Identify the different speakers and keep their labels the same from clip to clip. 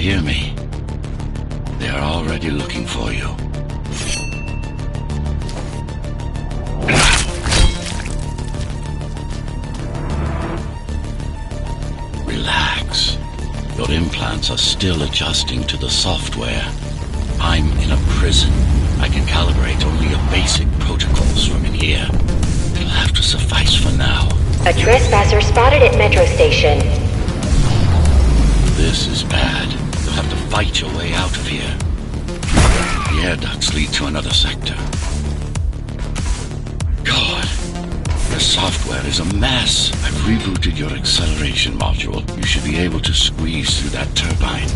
Speaker 1: hear me? They are already looking for you. Relax. Your implants are still adjusting to the software. I'm in a prison. I can calibrate only your basic protocols from in here. It'll have to suffice for now.
Speaker 2: A trespasser spotted at Metro Station.
Speaker 1: This is bad. You'll have to fight your way out of here. The air ducts lead to another sector. God, the software is a mess. I've rebooted your acceleration module. You should be able to squeeze through that turbine.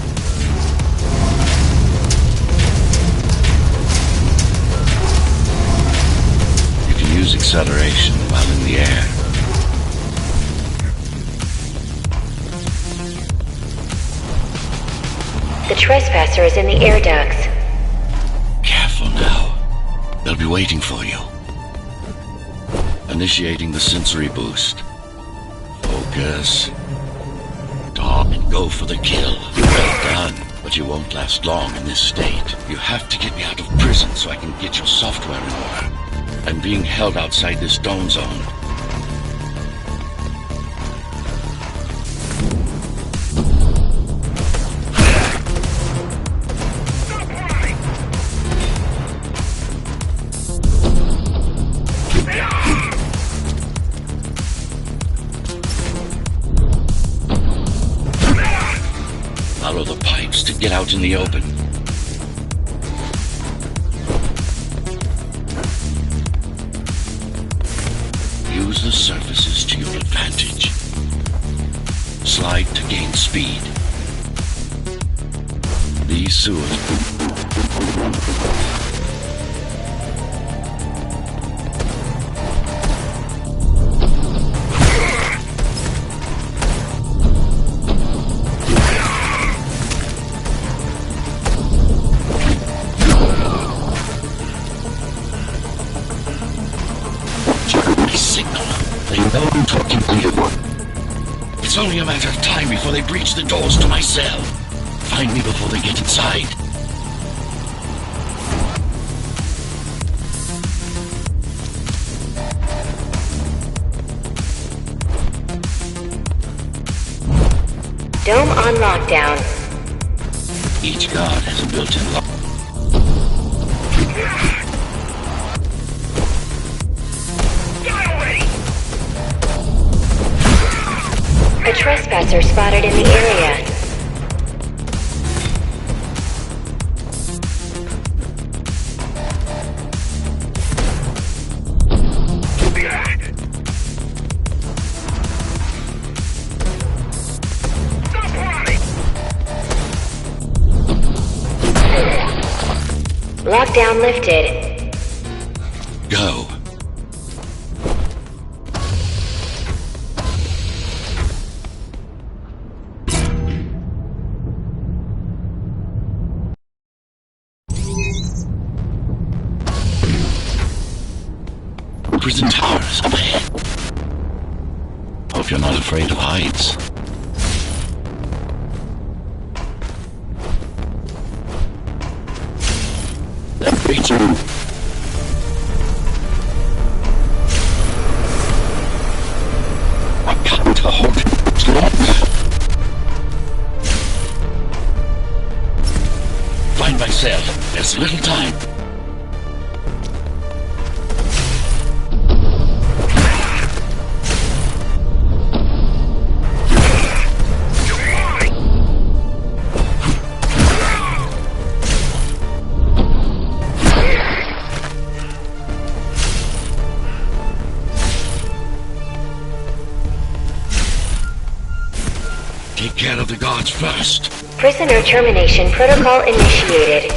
Speaker 1: You can use acceleration while in the air.
Speaker 2: The trespasser is in the air ducts.
Speaker 1: Careful now. They'll be waiting for you. Initiating the sensory boost. Focus. Stop and go for the kill. Well done, but you won't last long in this state. You have to get me out of prison so I can get your software in order. I'm being held outside this dome zone. Follow the pipes to get out in the open. Use the surfaces to your advantage. Slide to gain speed. These sewers... It's only a matter of time before they breach the doors to my cell. Find me before they get inside.
Speaker 2: Dome on lockdown.
Speaker 1: Each guard has a built-in lock.
Speaker 2: A trespasser spotted in the area. Lockdown lifted.
Speaker 1: Go. Prison towers up ahead. Hope you're not afraid of heights. That beats you. I can't hold it longer. Find my cell. There's little time. Take care of the guards first.
Speaker 2: Prisoner termination protocol initiated.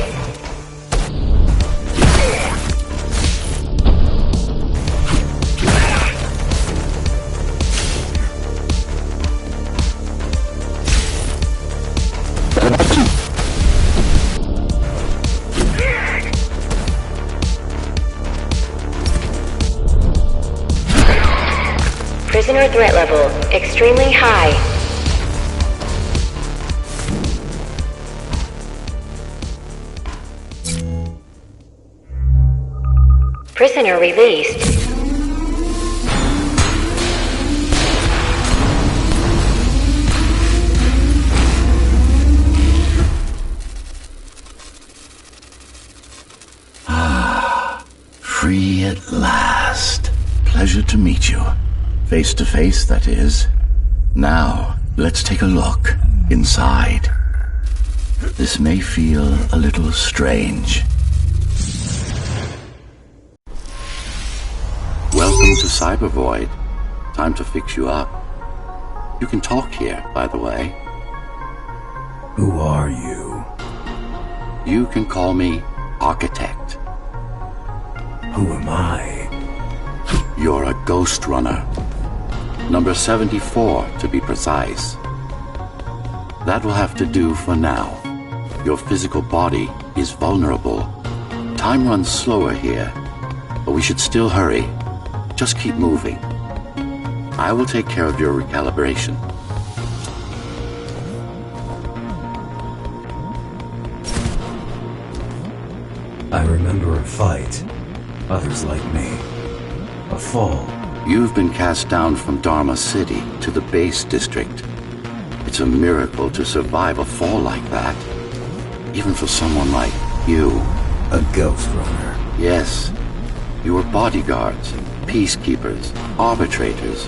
Speaker 2: Prisoner threat level extremely high. Prisoner released.
Speaker 1: Free at last. Pleasure to meet you. Face to face, that is. Now, let's take a look inside. This may feel a little strange. Welcome to Cybervoid. Time to fix you up. You can talk here, by the way.
Speaker 3: Who are you?
Speaker 1: You can call me Architect.
Speaker 3: Who am I?
Speaker 1: You're a GhostRunner. Number 74, to be precise. That will have to do for now. Your physical body is vulnerable. Time runs slower here, but we should still hurry. Just keep moving. I will take care of your recalibration.
Speaker 3: I remember a fight. Others like me. A fall.
Speaker 1: You've been cast down from Dharma City to the base district. It's a miracle to survive a fall like that. Even for someone like you.
Speaker 3: A GhostRunner.
Speaker 1: Yes. You were bodyguards, peacekeepers, arbitrators,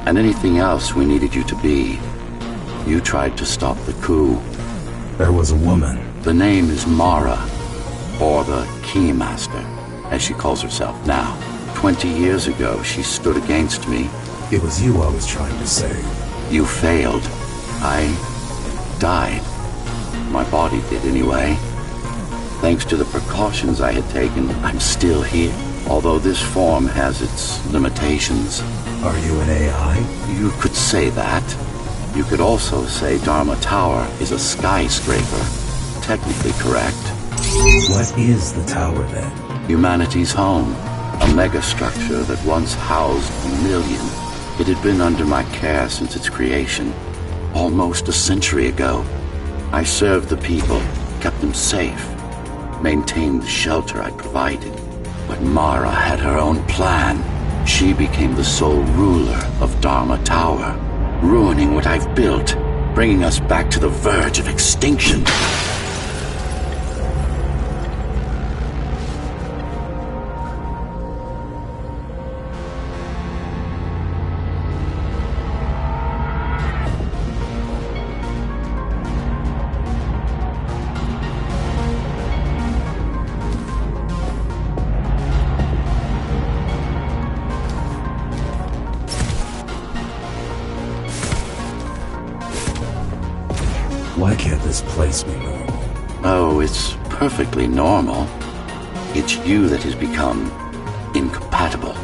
Speaker 1: and anything else we needed you to be. You tried to stop the coup.
Speaker 3: There was a woman.
Speaker 1: The name is Mara, or the Keymaster, as she calls herself now. 20 years ago, she stood against me.
Speaker 3: It was you I was trying to save.
Speaker 1: You failed. I died. My body did anyway. Thanks to the precautions I had taken, I'm still here. Although this form has its limitations.
Speaker 3: Are you an AI?
Speaker 1: You could say that. You could also say Dharma Tower is a skyscraper. Technically correct.
Speaker 3: What is the tower then?
Speaker 1: Humanity's home. A megastructure that once housed millions. It had been under my care since its creation. Almost a century ago. I served the people, kept them safe, maintained the shelter I provided. But Mara had her own plan. She became the sole ruler of Dharma Tower, ruining what I've built, bringing us back to the verge of extinction.
Speaker 3: Why can't this place be normal?
Speaker 1: Oh, it's perfectly normal. It's you that has become incompatible.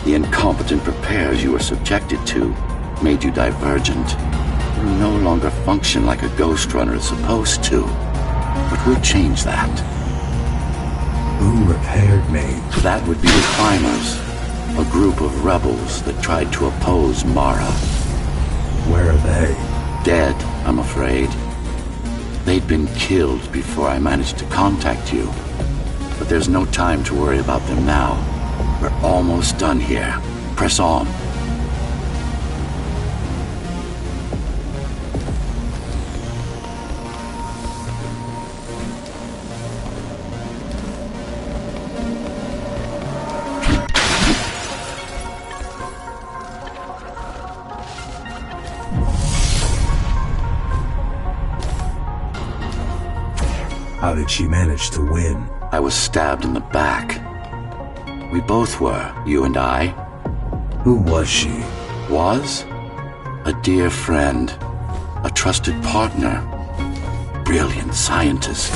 Speaker 1: The incompetent repairs you were subjected to made you divergent. You no longer function like a GhostRunner is supposed to. But we'll change that.
Speaker 3: Who repaired me?
Speaker 1: That would be the Climbers, a group of rebels that tried to oppose Mara.
Speaker 3: Where are they?
Speaker 1: Dead, I'm afraid. They'd been killed before I managed to contact you. But there's no time to worry about them now. We're almost done here. Press on.
Speaker 3: How did she manage to win?
Speaker 1: I was stabbed in the back. We both were, you and I.
Speaker 3: Who was she?
Speaker 1: Was? A dear friend. A trusted partner. Brilliant scientist.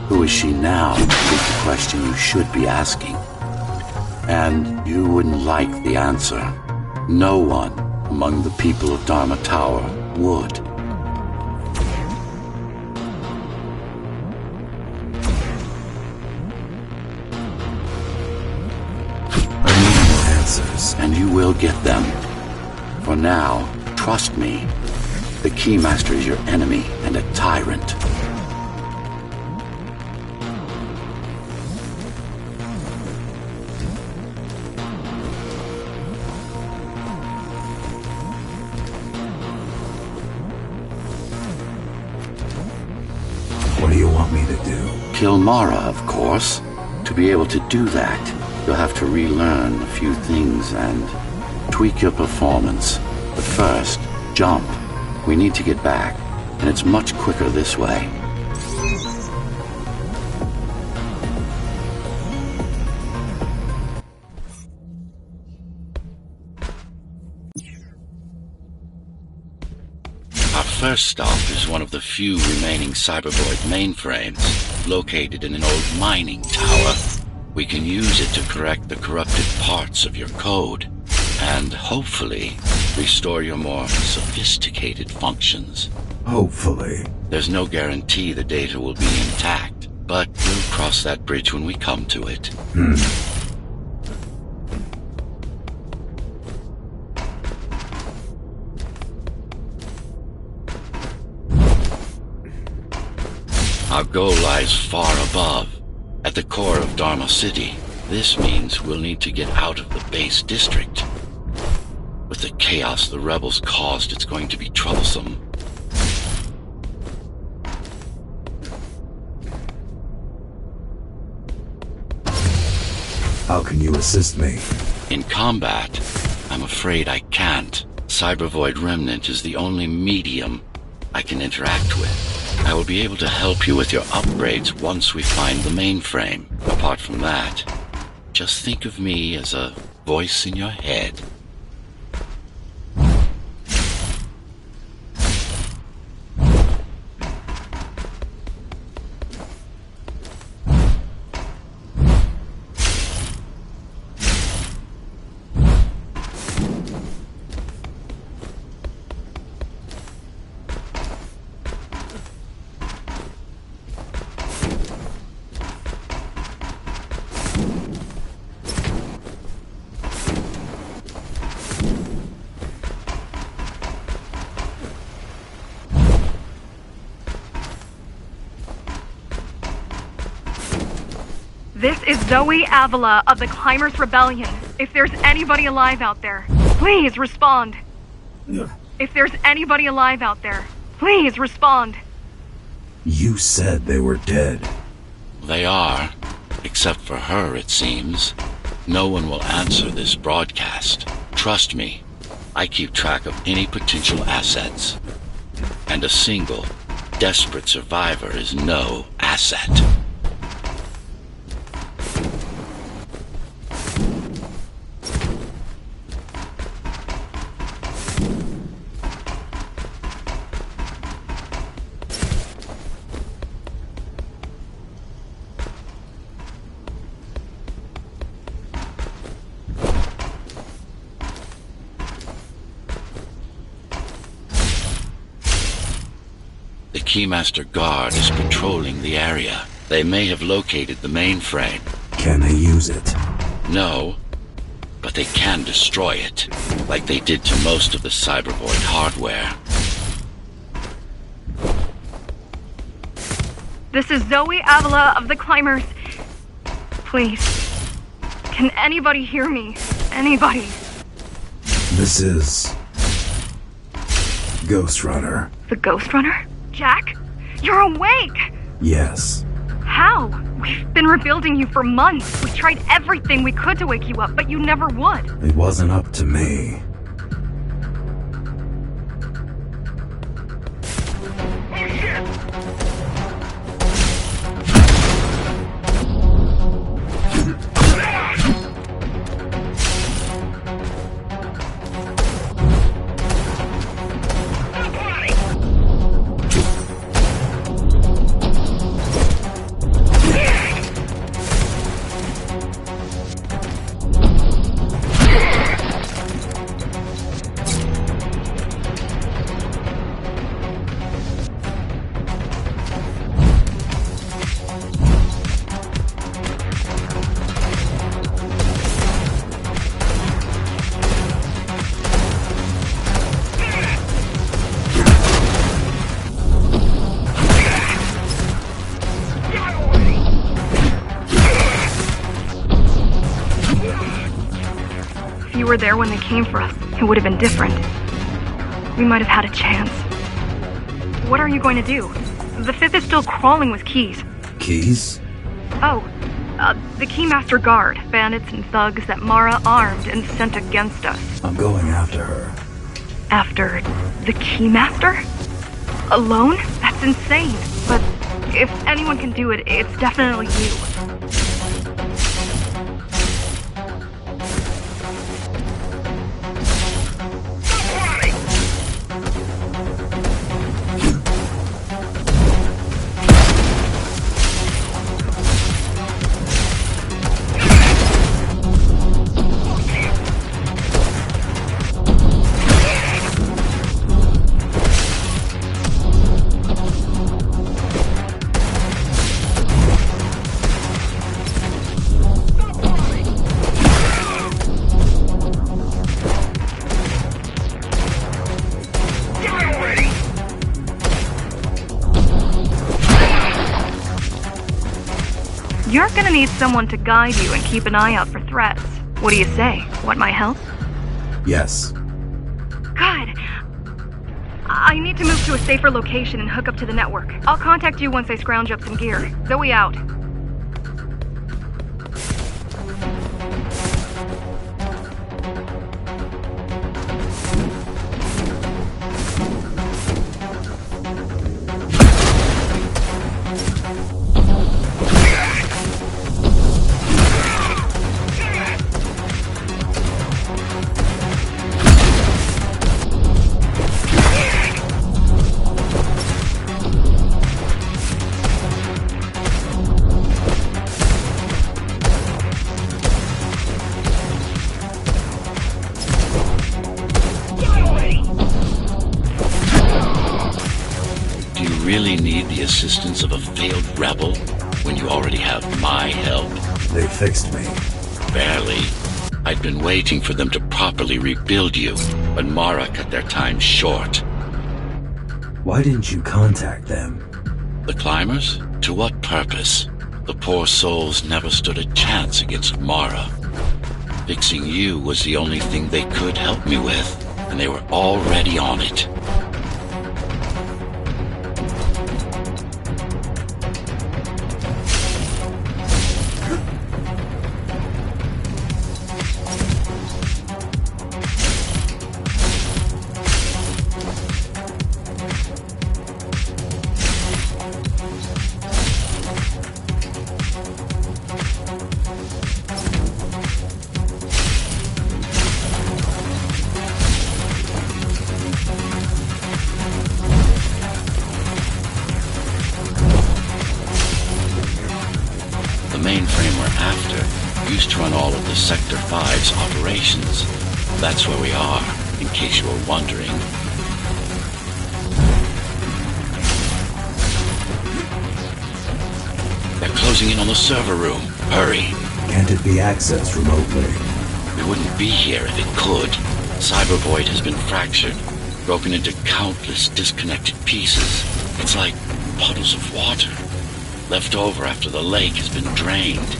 Speaker 1: Who is she now? Is the question you should be asking. And you wouldn't like the answer. No one among the people of Dharma Tower would. And you will get them. For now, trust me. The Keymaster is your enemy and a tyrant. kill Mara, of course. To be able to do that, you'll have to relearn a few things and tweak your performance. But first, jump. We need to get back, and it's much quicker this way. Our first stop is one of the few remaining Cybervoid mainframes, located in an old mining tower. We can use it to correct the corrupted parts of your code, and hopefully restore your more sophisticated functions.
Speaker 3: Hopefully.
Speaker 1: There's no guarantee the data will be intact, but we'll cross that bridge when we come to it. Our goal lies far above, at the core of Dharma City. This means we'll need to get out of the base district. With the chaos the rebels caused, it's going to be troublesome.
Speaker 3: How can you assist me?
Speaker 1: In combat, I'm afraid I can't. Cybervoid Remnant is the only medium I can interact with. I will be able to help you with your upgrades once we find the mainframe. Apart from that, just think of me as a voice in your head.
Speaker 4: This is Zoe Avila of the Climbers Rebellion. If there's anybody alive out there, please respond. If there's anybody alive out there, please respond.
Speaker 3: You said they were dead.
Speaker 1: They are, except for her, it seems. No one will answer this broadcast. Trust me, I keep track of any potential assets. And a single, desperate survivor is no asset. The Keymaster Guard is patrolling the area. They may have located the mainframe.
Speaker 3: Can they use it?
Speaker 1: No, but they can destroy it, like they did to most of the Cybervoid hardware.
Speaker 4: This is Zoe Avila of the Climbers. Please, can anybody hear me? Anybody?
Speaker 3: This is... GhostRunner.
Speaker 4: The GhostRunner? Jack? You're awake!
Speaker 3: Yes.
Speaker 4: How? We've been rebuilding you for months. We tried everything we could to wake you up, but you never would.
Speaker 3: It wasn't up to me.
Speaker 4: If you were there when they came for us, it would have been different. We might have had a chance. What are you going to do? The Fifth is still crawling with keys.
Speaker 3: keys?
Speaker 4: Oh, the Keymaster Guard, bandits and thugs that Mara armed and sent against us.
Speaker 3: I'm going after her.
Speaker 4: After the Keymaster? Alone? That's insane. But if anyone can do it, it's definitely you. You're gonna need someone to guide you and keep an eye out for threats. What do you say? Want my help?
Speaker 3: Yes.
Speaker 4: Good. I need to move to a safer location and hook up to the network. I'll contact you once I scrounge up some gear. Zoe out.
Speaker 1: Really need the assistance of a failed rebel when you already have my help?
Speaker 3: They fixed me.
Speaker 1: Barely. I'd been waiting for them to properly rebuild you, but Mara cut their time short.
Speaker 3: Why didn't you contact them?
Speaker 1: The climbers? To what purpose? The poor souls never stood a chance against Mara. Fixing you was the only thing they could help me with, and they were already on it. The mainframe we're after used to run all of the Sector 5's operations. That's where we are, in case you were wondering. They're closing in on the server room. Hurry.
Speaker 3: Can't it be accessed remotely?
Speaker 1: We wouldn't be here if it could. Cyber Void has been fractured, broken into countless disconnected pieces. It's like puddles of water, left over after the lake has been drained.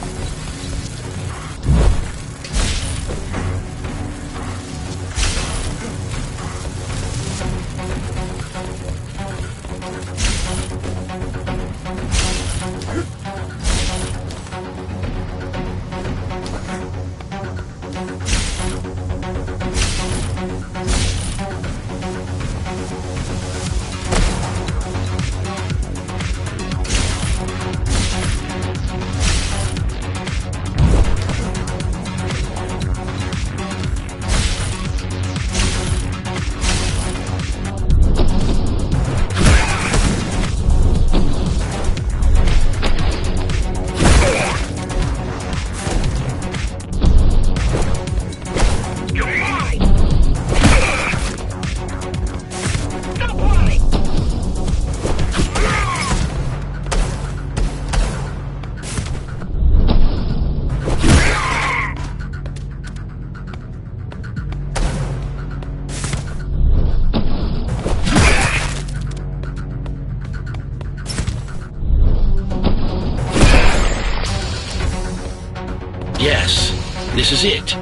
Speaker 1: Yes, this is it.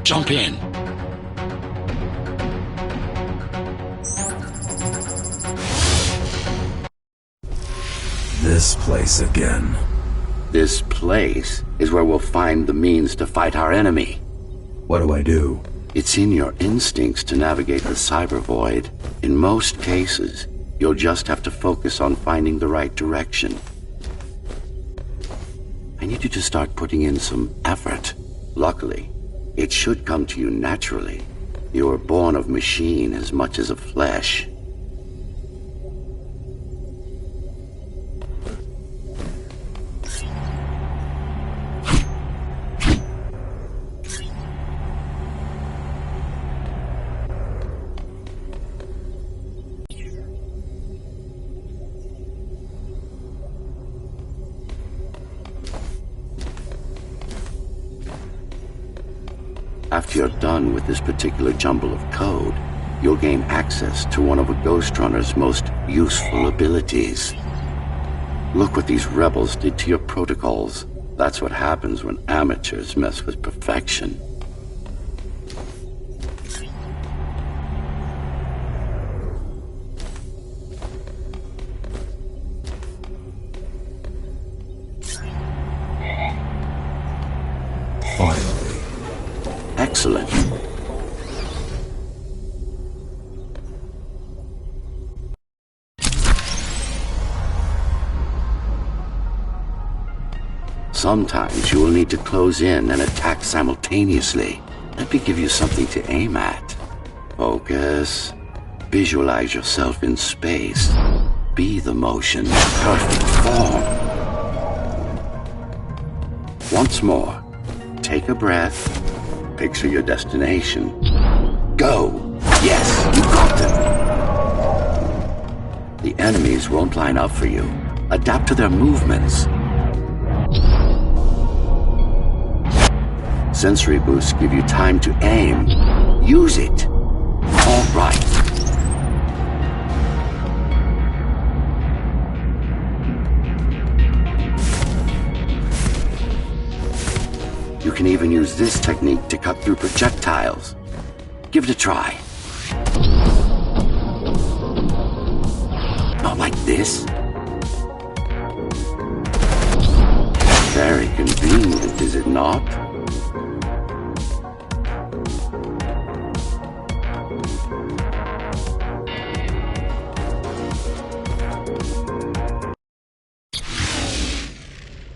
Speaker 1: Jump in.
Speaker 3: This place again.
Speaker 5: This place is where we'll find the means to fight our enemy.
Speaker 3: What do I do?
Speaker 5: It's in your instincts to navigate the cyber void. In most cases, you'll just have to focus on finding the right direction. I need you to start putting in some effort. Luckily, it should come to you naturally. You were born of machine as much as of flesh. After you're done with this particular jumble of code, you'll gain access to one of a GhostRunner's most useful abilities. Look what these rebels did to your protocols. That's what happens when amateurs mess with perfection.
Speaker 3: Finally.
Speaker 5: Excellent. Sometimes you will need to close in and attack simultaneously. Let me give you something to aim at. Focus. Visualize yourself in space. Be the motion's perfect form. Once more, take a breath. Picture your destination. Go! Yes, you got them! The enemies won't line up for you. Adapt to their movements. Sensory boosts give you time to aim. Use it. All right. You can even use this technique to cut through projectiles. Give it a try. Not like this. Very convenient, is it not?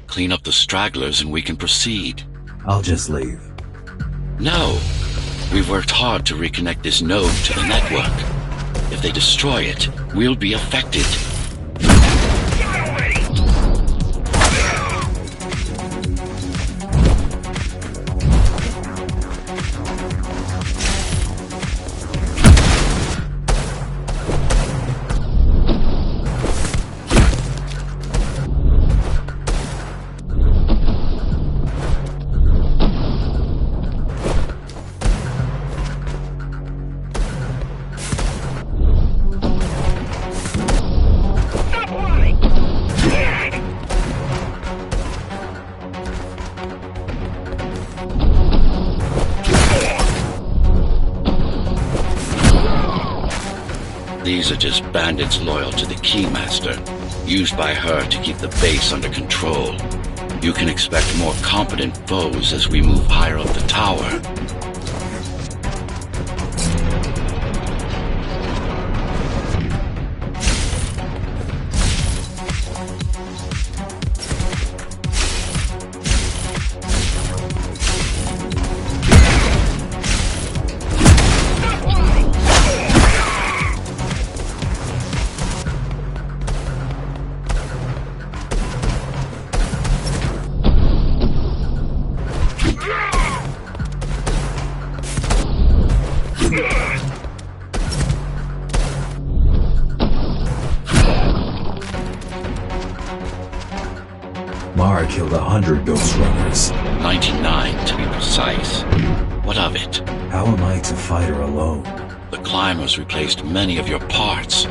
Speaker 1: Clean up the stragglers and we can proceed.
Speaker 3: I'll just leave.
Speaker 1: No. We've worked hard to reconnect this node to the network. If they destroy it, we'll be affected. These are just bandits loyal to the Keymaster, used by her to keep the base under control. You can expect more competent foes as we move higher up the tower.
Speaker 3: Mara killed 100 GhostRunners.
Speaker 1: 99 to be precise. What of it?
Speaker 3: How am I to fight her alone?
Speaker 1: The climbers replaced many of your parts,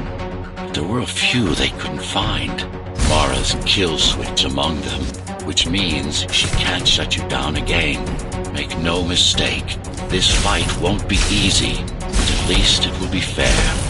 Speaker 1: but there were a few they couldn't find. Mara's kill switch among them, which means she can't shut you down again. Make no mistake, this fight won't be easy, but at least it will be fair.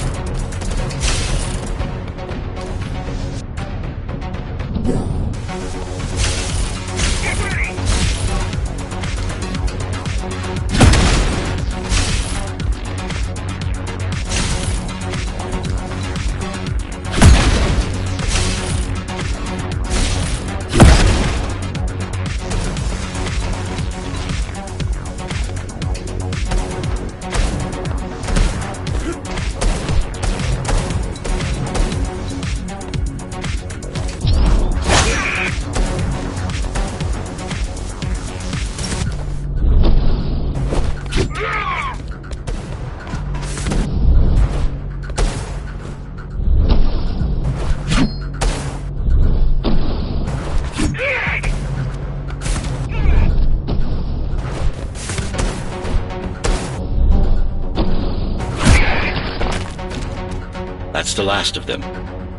Speaker 1: That's the last of them.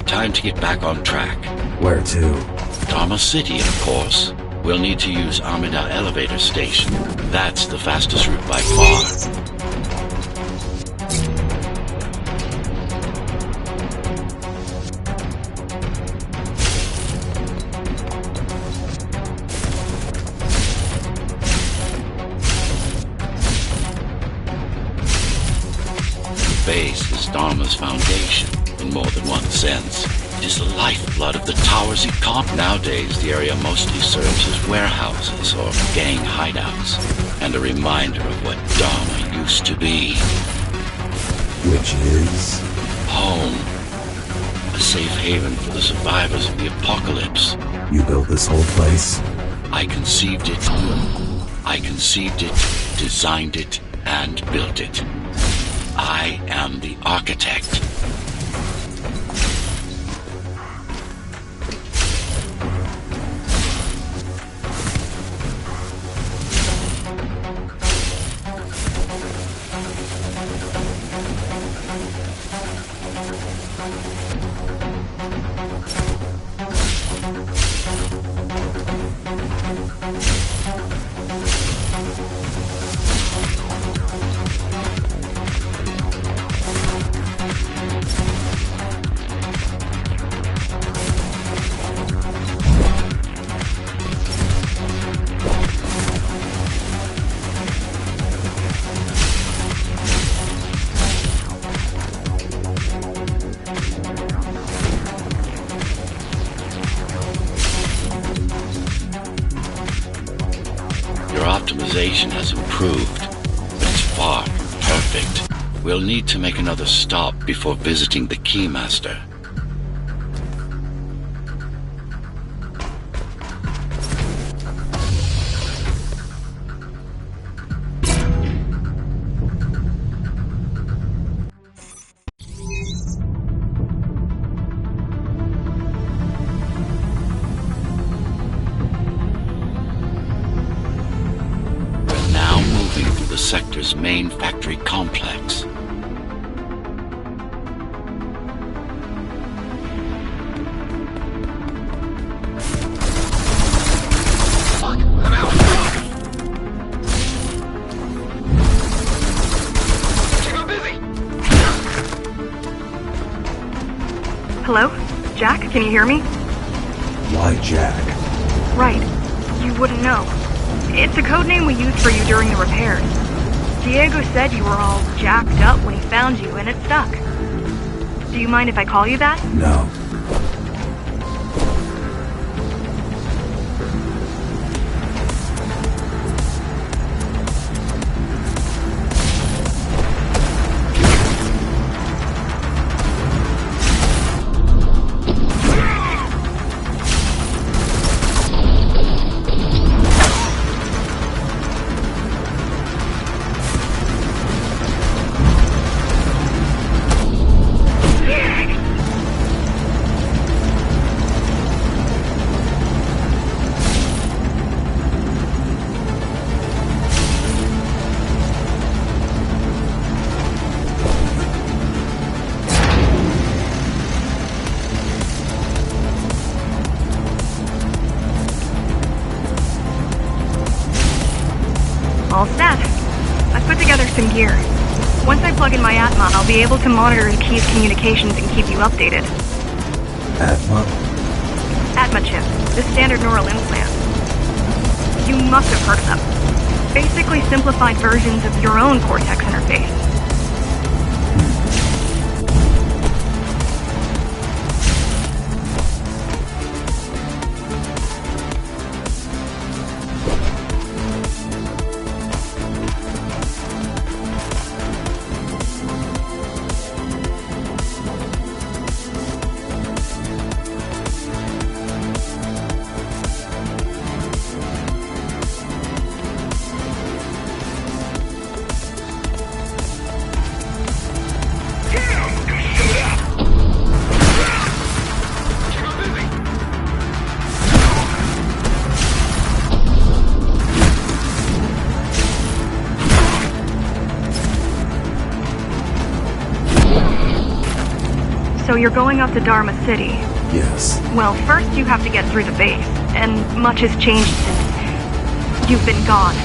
Speaker 1: Time to get back on track.
Speaker 3: Where to?
Speaker 1: Dharma City, of course. We'll need to use Amida Elevator Station. That's the fastest route by far. Base is Dharma's foundation, in more than one sense. It is the lifeblood of the towers it can't. Nowadays, the area mostly serves as warehouses or gang hideouts, and a reminder of what Dharma used to be.
Speaker 3: Which is?
Speaker 1: Home. A safe haven for the survivors of the apocalypse.
Speaker 3: You built this whole place?
Speaker 1: I conceived it, designed it, and built it. I am the architect. Optimization has improved, but it's far from perfect. We'll need to make another stop before visiting the Keymaster. The sector's main factory complex.
Speaker 6: Fuck, I'm out. I'm busy.
Speaker 4: Hello? Jack, can you hear me?
Speaker 3: Why Jack?
Speaker 4: Right. You wouldn't know. It's a code name we used for you during the repairs. Diego said you were all jacked up when he found you, and it stuck. Do you mind if I call you that?
Speaker 3: No.
Speaker 4: All set. I've put together some gear. Once I plug in my Atma, I'll be able to monitor the key's communications and keep you updated.
Speaker 3: Atma?
Speaker 4: Atma chip, the standard neural implant. You must have heard of them. Basically simplified versions of your own Cortex interface. So you're going up to Dharma City.
Speaker 3: Yes.
Speaker 4: Well, first you have to get through the base, and much has changed since you've been gone.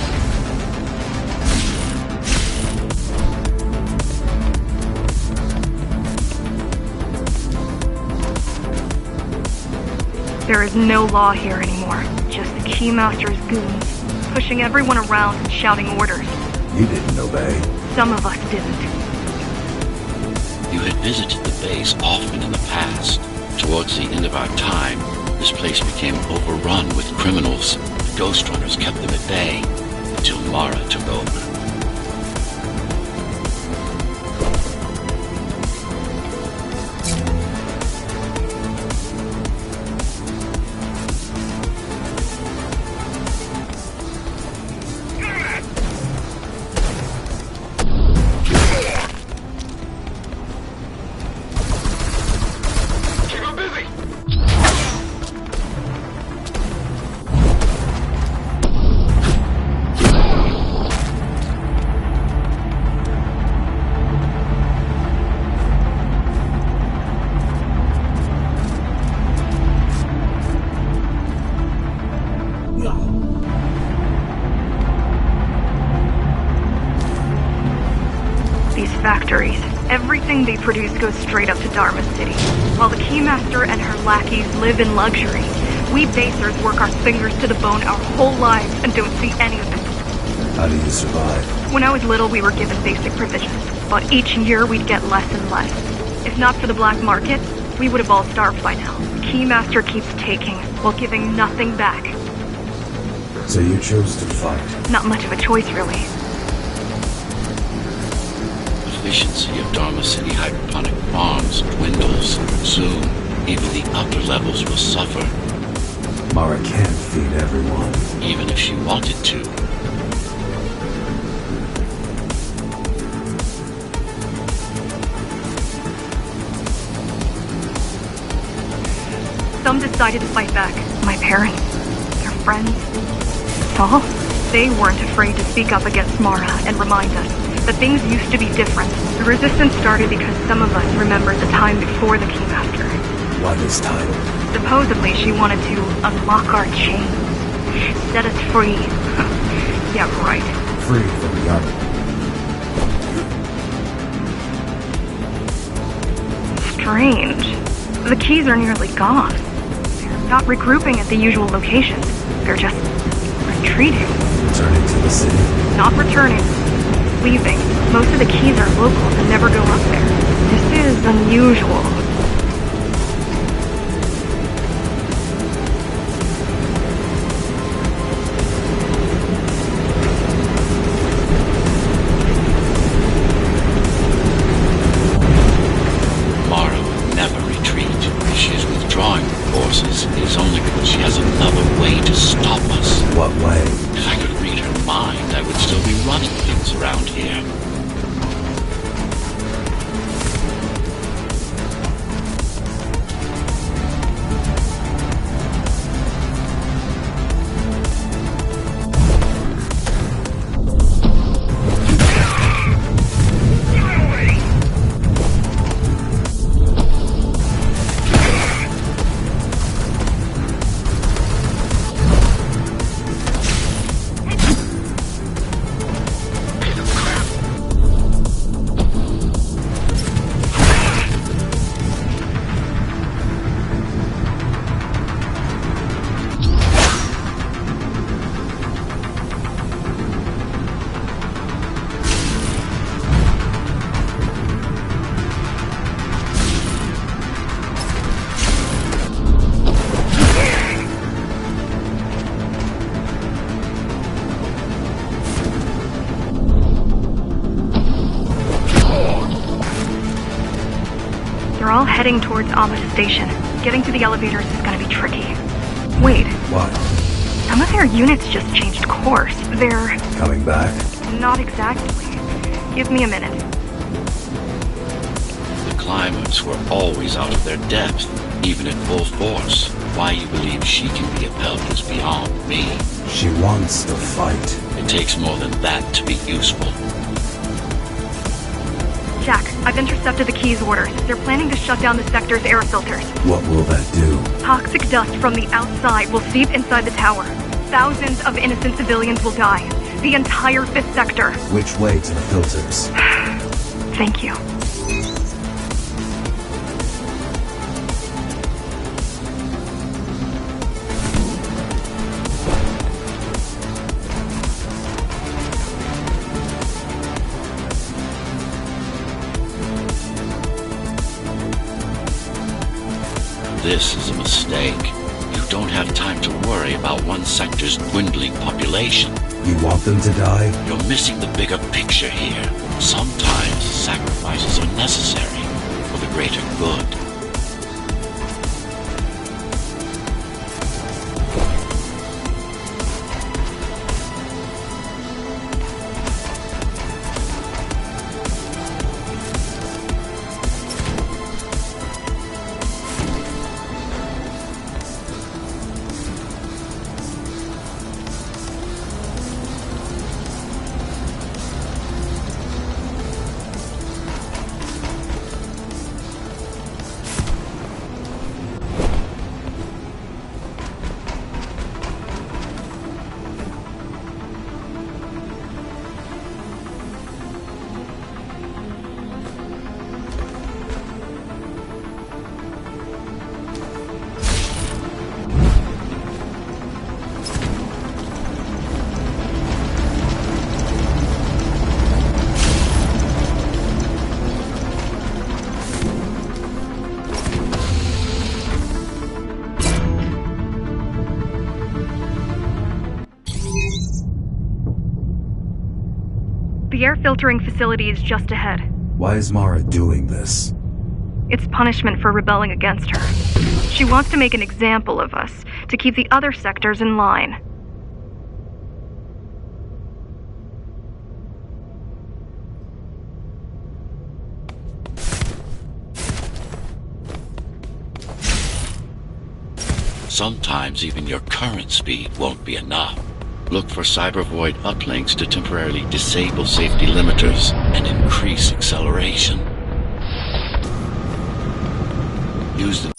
Speaker 4: There is no law here anymore, just the Keymaster's goons, pushing everyone around and shouting orders.
Speaker 3: You didn't obey.
Speaker 4: Some of us didn't.
Speaker 1: You had visited the base often in the past. Towards the end of our time, this place became overrun with criminals. The GhostRunners kept them at bay until Mara took over.
Speaker 6: Keep 'em busy.
Speaker 4: These factories, everything they produce goes straight up to Dharma City. While the Keymaster and her lackeys live in luxury, we basers work our fingers to the bone our whole lives and don't see any of it.
Speaker 3: How do you survive?
Speaker 4: When I was little, we were given basic provisions, but each year we'd get less and less. If not for the black market, we would have all starved by now. The Keymaster keeps taking, while giving nothing back.
Speaker 3: So you chose to fight.
Speaker 4: Not much of a choice, really.
Speaker 1: Efficiency of Dharma City hydroponic farms dwindles. Soon, even the upper levels will suffer,
Speaker 3: Mara can't feed everyone.
Speaker 1: even if she wanted to.
Speaker 4: Some decided to fight back. My parents, their friends, Saul. They weren't afraid to speak up against Mara and remind us that things used to be different. The resistance started because some of us remembered the time before the Keymaster.
Speaker 3: Why this title?
Speaker 4: Supposedly she wanted to unlock our chains, set us free. Yeah, right.
Speaker 3: Free from the army.
Speaker 4: Strange. The keys are nearly gone. They're not regrouping at the usual locations. They're just retreating.
Speaker 3: Returning to the city.
Speaker 4: Not returning. Leaving. Most of the keys are local and never go up there. This is unusual.
Speaker 1: Mara will never retreat. If she is withdrawing her forces, it is only because she has another way to stop us.
Speaker 3: What way?
Speaker 1: If I could read her mind, I would still be running things around here.
Speaker 4: They're all heading towards Amada Station. Getting to the elevators is gonna be tricky. Wait,
Speaker 3: What?
Speaker 4: some of their units just changed course. They're
Speaker 3: Coming back?
Speaker 4: not exactly. Give me a minute.
Speaker 1: The climbers were always out of their depth, even at full force. Why you believe she can be upheld is beyond me.
Speaker 3: She wants to fight.
Speaker 1: It takes more than that to be useful.
Speaker 4: Jack, I've intercepted the Key's orders. They're planning to shut down the sector's air filters.
Speaker 3: What will that do?
Speaker 4: Toxic dust from the outside will seep inside the tower. Thousands of innocent civilians will die. The entire 5th sector.
Speaker 3: Which way to the filters?
Speaker 4: Thank you.
Speaker 1: This is a mistake. You don't have time to worry about one sector's dwindling population.
Speaker 3: You want them to die?
Speaker 1: You're missing the bigger picture here. Sometimes sacrifices are necessary for the greater good.
Speaker 4: The air filtering facility is just ahead.
Speaker 3: Why is Mara doing this?
Speaker 4: It's punishment for rebelling against her. She wants to make an example of us, to keep the other sectors in line.
Speaker 1: Sometimes even your current speed won't be enough. Look for cybervoid uplinks to temporarily disable safety limiters and increase acceleration. Use the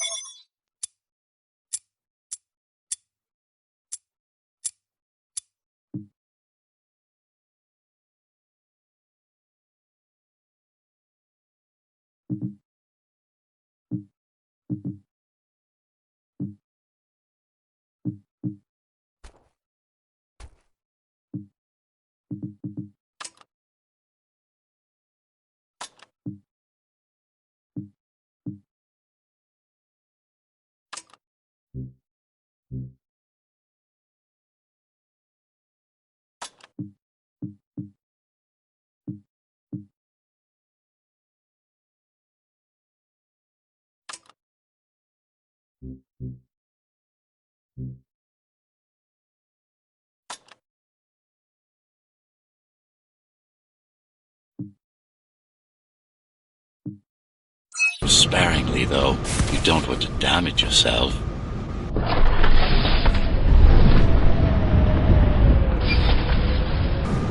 Speaker 1: sparingly, though. You don't want to damage yourself.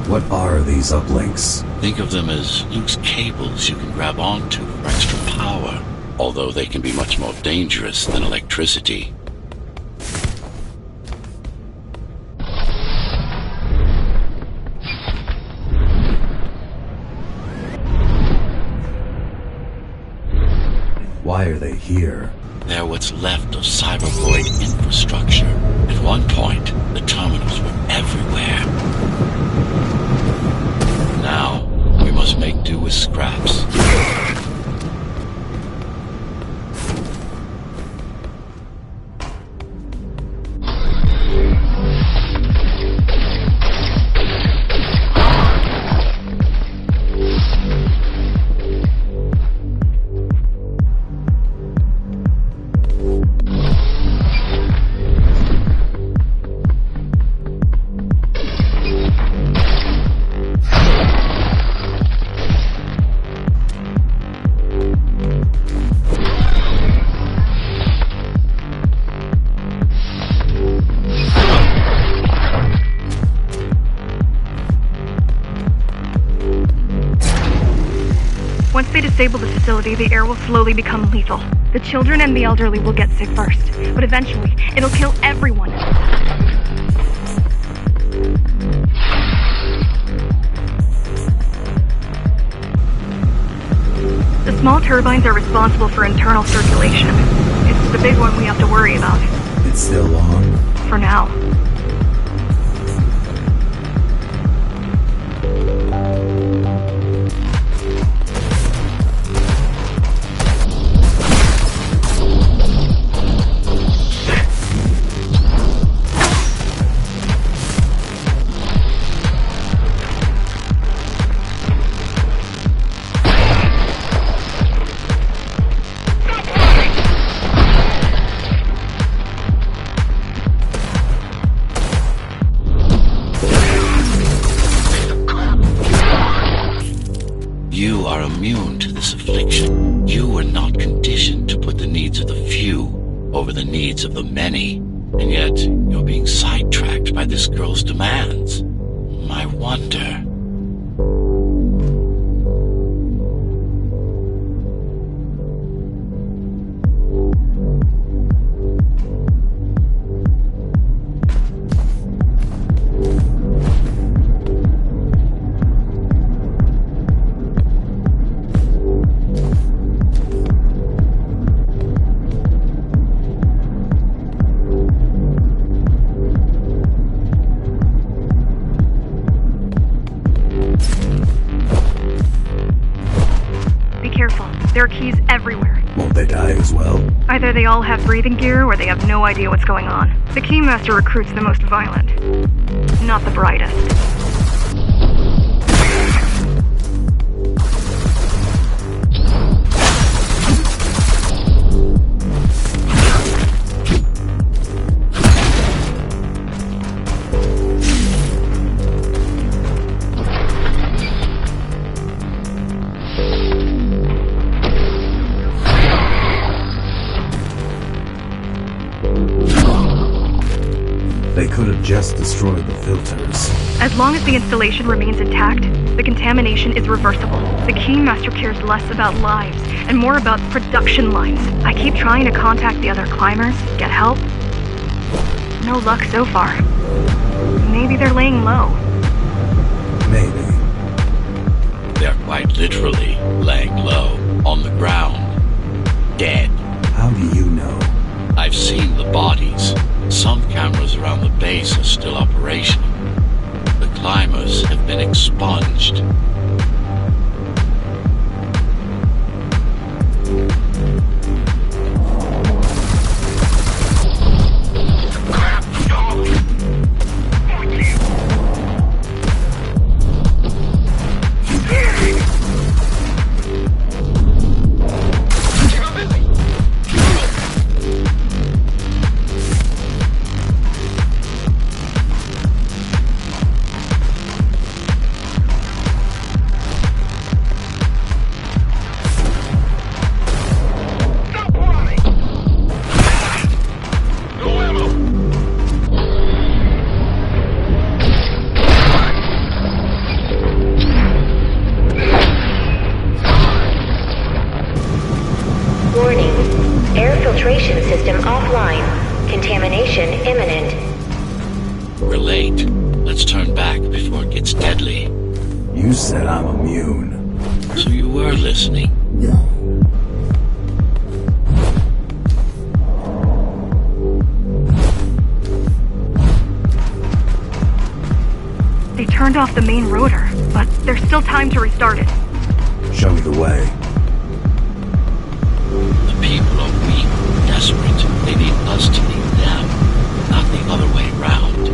Speaker 3: What are these uplinks?
Speaker 1: Think of them as loose cables you can grab onto for extra power, although they can be much more dangerous than electricity.
Speaker 3: Why are they here?
Speaker 1: They're what's left of cybervoid infrastructure. At one point, the terminals were everywhere. Now, we must make do with scraps.
Speaker 4: Once they disable the facility, the air will slowly become lethal. The children and the elderly will get sick first, but eventually, it'll kill everyone. The small turbines are responsible for internal circulation. It's the big one we have to worry about.
Speaker 3: It's still on?
Speaker 4: For now.
Speaker 1: You are immune to this affliction. You were not conditioned to put the needs of the few over the needs of the many. And yet, you're being sidetracked by this girl's demands. I wonder.
Speaker 4: There are keys everywhere.
Speaker 3: Won't they die as well?
Speaker 4: Either they all have breathing gear or they have no idea what's going on. The Keymaster recruits the most violent, not the brightest.
Speaker 3: They could have just destroyed the filters.
Speaker 4: As long as the installation remains intact, the contamination is reversible. The Keymaster cares less about lives and more about production lines. I keep trying to contact the other climbers, get help. No luck so far. Maybe they're laying low.
Speaker 3: Maybe.
Speaker 1: They're quite literally laying low on the ground. Dead.
Speaker 3: How do you know?
Speaker 1: I've seen the bodies. Some cameras around the base are still operational. The climbers have been expunged.
Speaker 2: Filtration system offline. Contamination imminent.
Speaker 1: We're late. Let's turn back before it gets deadly.
Speaker 3: You said I'm immune.
Speaker 1: So you were listening.
Speaker 4: They turned off the main rotor, but there's still time to restart it.
Speaker 3: Show me the way.
Speaker 1: The people are weak, desperate. They need us to lead them, not the other way round.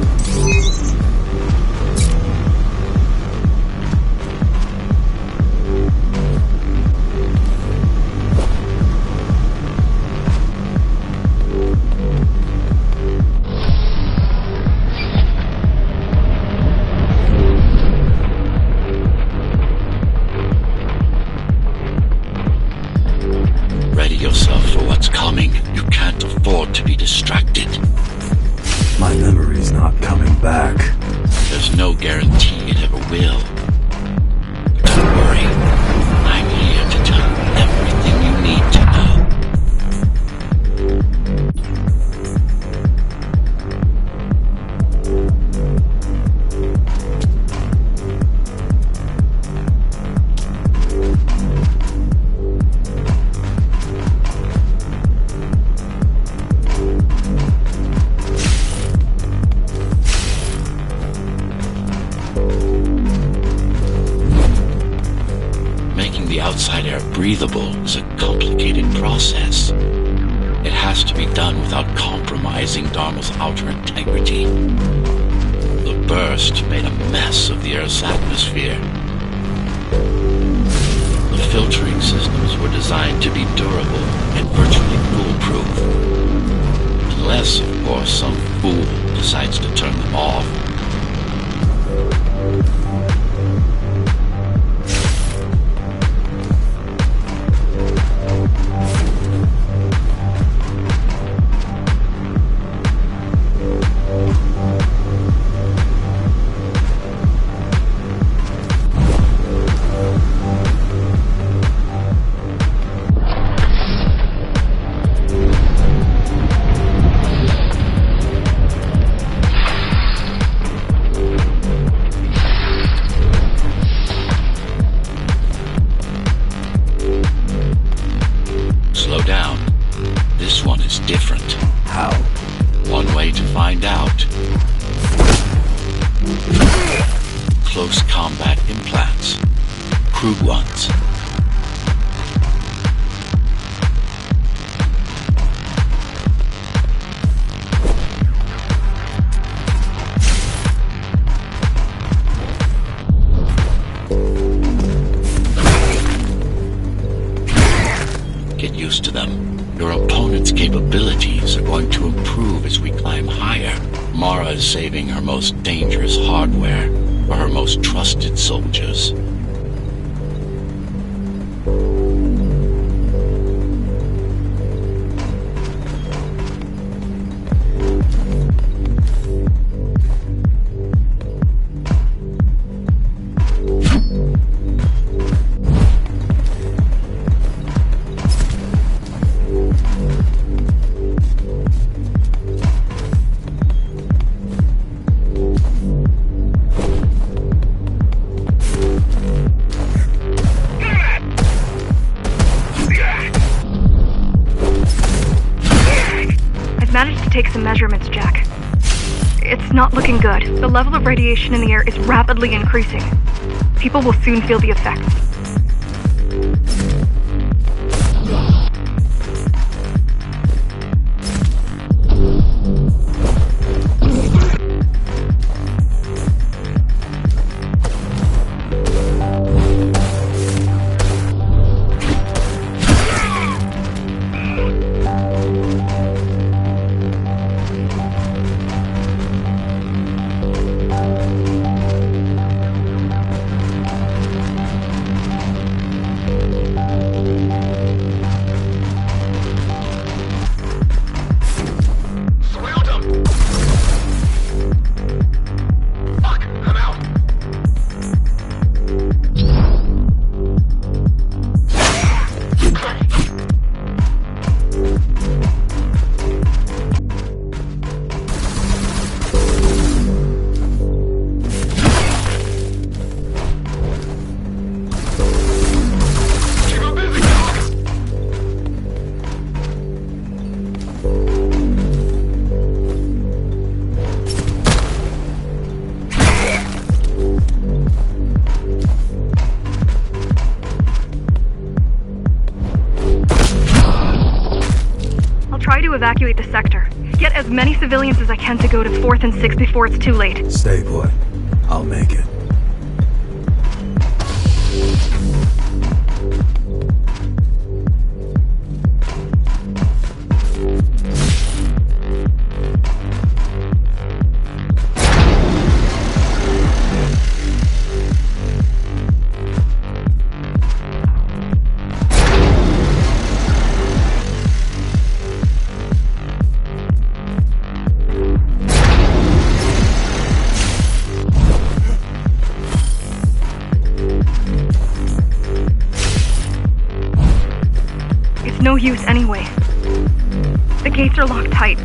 Speaker 1: Ready yourself for what's coming. You can't afford to be distracted.
Speaker 3: My memory's not coming back.
Speaker 1: There's no guarantee it ever will. But don't worry. I'm here to making the outside air breathable is a complicated process. It has to be done without compromising Dharma's outer integrity. The burst made a mess of the Earth's atmosphere. The filtering systems were designed to be durable and virtually foolproof. Unless, of course, some fool decides to turn them off. Slow down. This one is different.
Speaker 3: How?
Speaker 1: One way to find out. Close combat implants. Crude ones. Get used to them. Your opponent's capabilities are going to improve as we climb higher. Mara is saving her most dangerous hardware for her most trusted soldiers.
Speaker 4: Managed to take some measurements, Jack. It's not looking good. The level of radiation in the air is rapidly increasing. People will soon feel the effects. Try to evacuate the sector. Get as many civilians as I can to go to 4th and 6th before it's too late.
Speaker 3: Stay put. I'll make it.
Speaker 4: No use anyway. The gates are locked tight.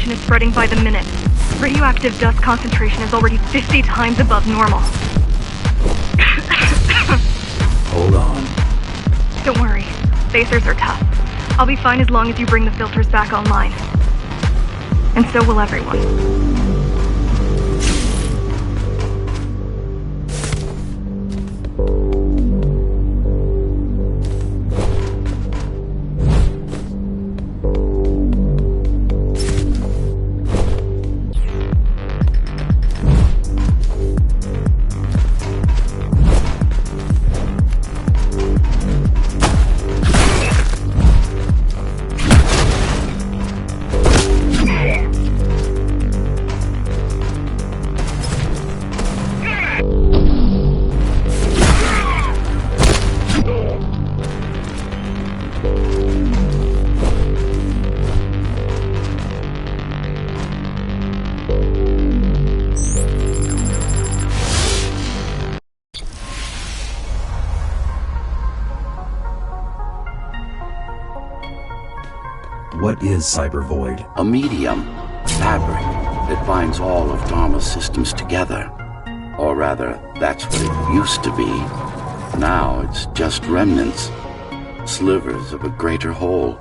Speaker 4: radiation is spreading by the minute. Radioactive dust concentration is already 50 times above normal.
Speaker 3: Hold on.
Speaker 4: Don't worry. Spacers are tough. I'll be fine as long as you bring the filters back online. And so will everyone.
Speaker 3: What is Cyber Void?
Speaker 5: A medium, fabric, that binds all of Dharma's systems together. Or rather, that's what it used to be. Now it's just remnants, slivers of a greater whole.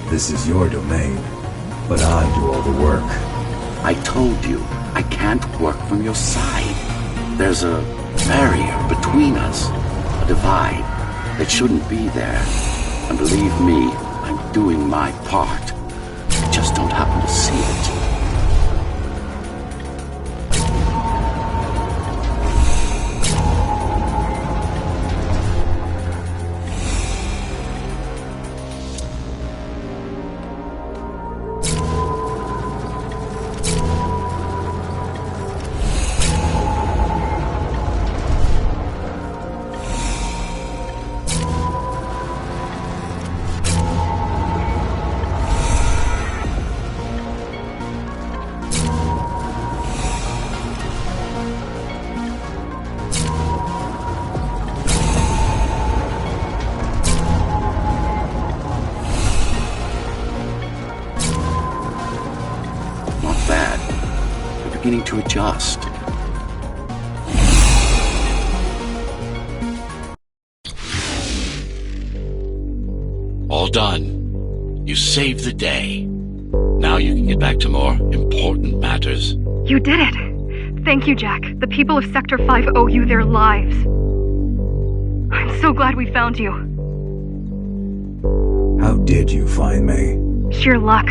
Speaker 3: This is your domain, but I do all the work.
Speaker 5: I told you, I can't work from your side. There's a barrier between us, a divide that shouldn't be there. And believe me, I'm doing my part. I just don't happen to see it. Beginning to adjust.
Speaker 1: All done. You saved the day. Now you can get back to more important matters.
Speaker 4: You did it! Thank you, Jack. The people of Sector 5 owe you their lives. I'm so glad we found you.
Speaker 3: How did you find me?
Speaker 4: Sheer luck.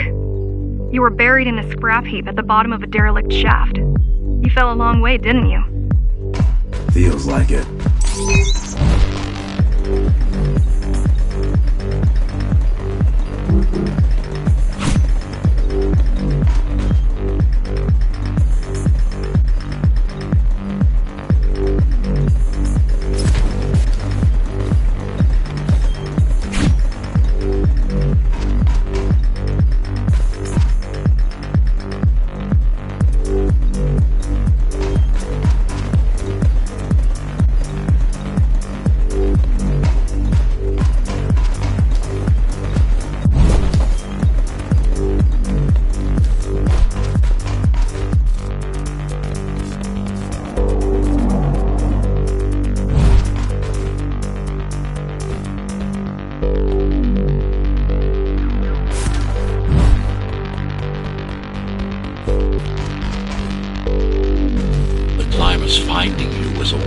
Speaker 4: You were buried in a scrap heap at the bottom of a derelict shaft. You fell a long way, didn't you?
Speaker 3: Feels like it.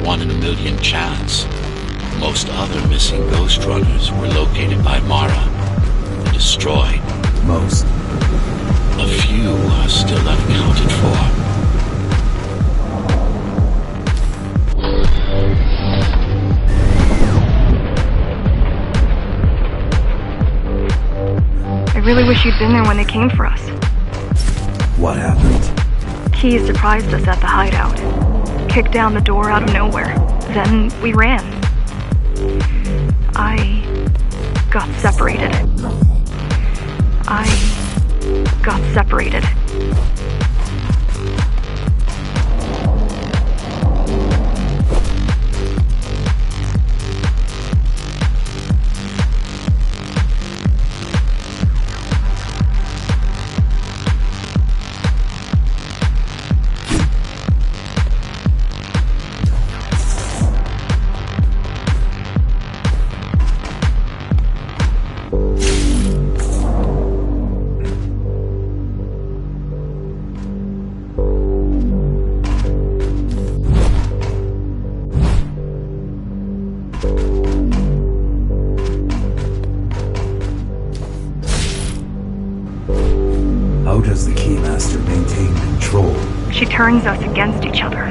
Speaker 1: 1 in a million chance. Most other missing GhostRunners were located by Mara and destroyed.
Speaker 3: Most.
Speaker 1: A few are still unaccounted for.
Speaker 4: I really wish you'd been there when they came for us.
Speaker 3: What happened?
Speaker 4: Key surprised us at the hideout. Kicked down the door out of nowhere. Then we ran. I got separated.
Speaker 3: How does the Keymaster maintain control?
Speaker 4: She turns us against each other.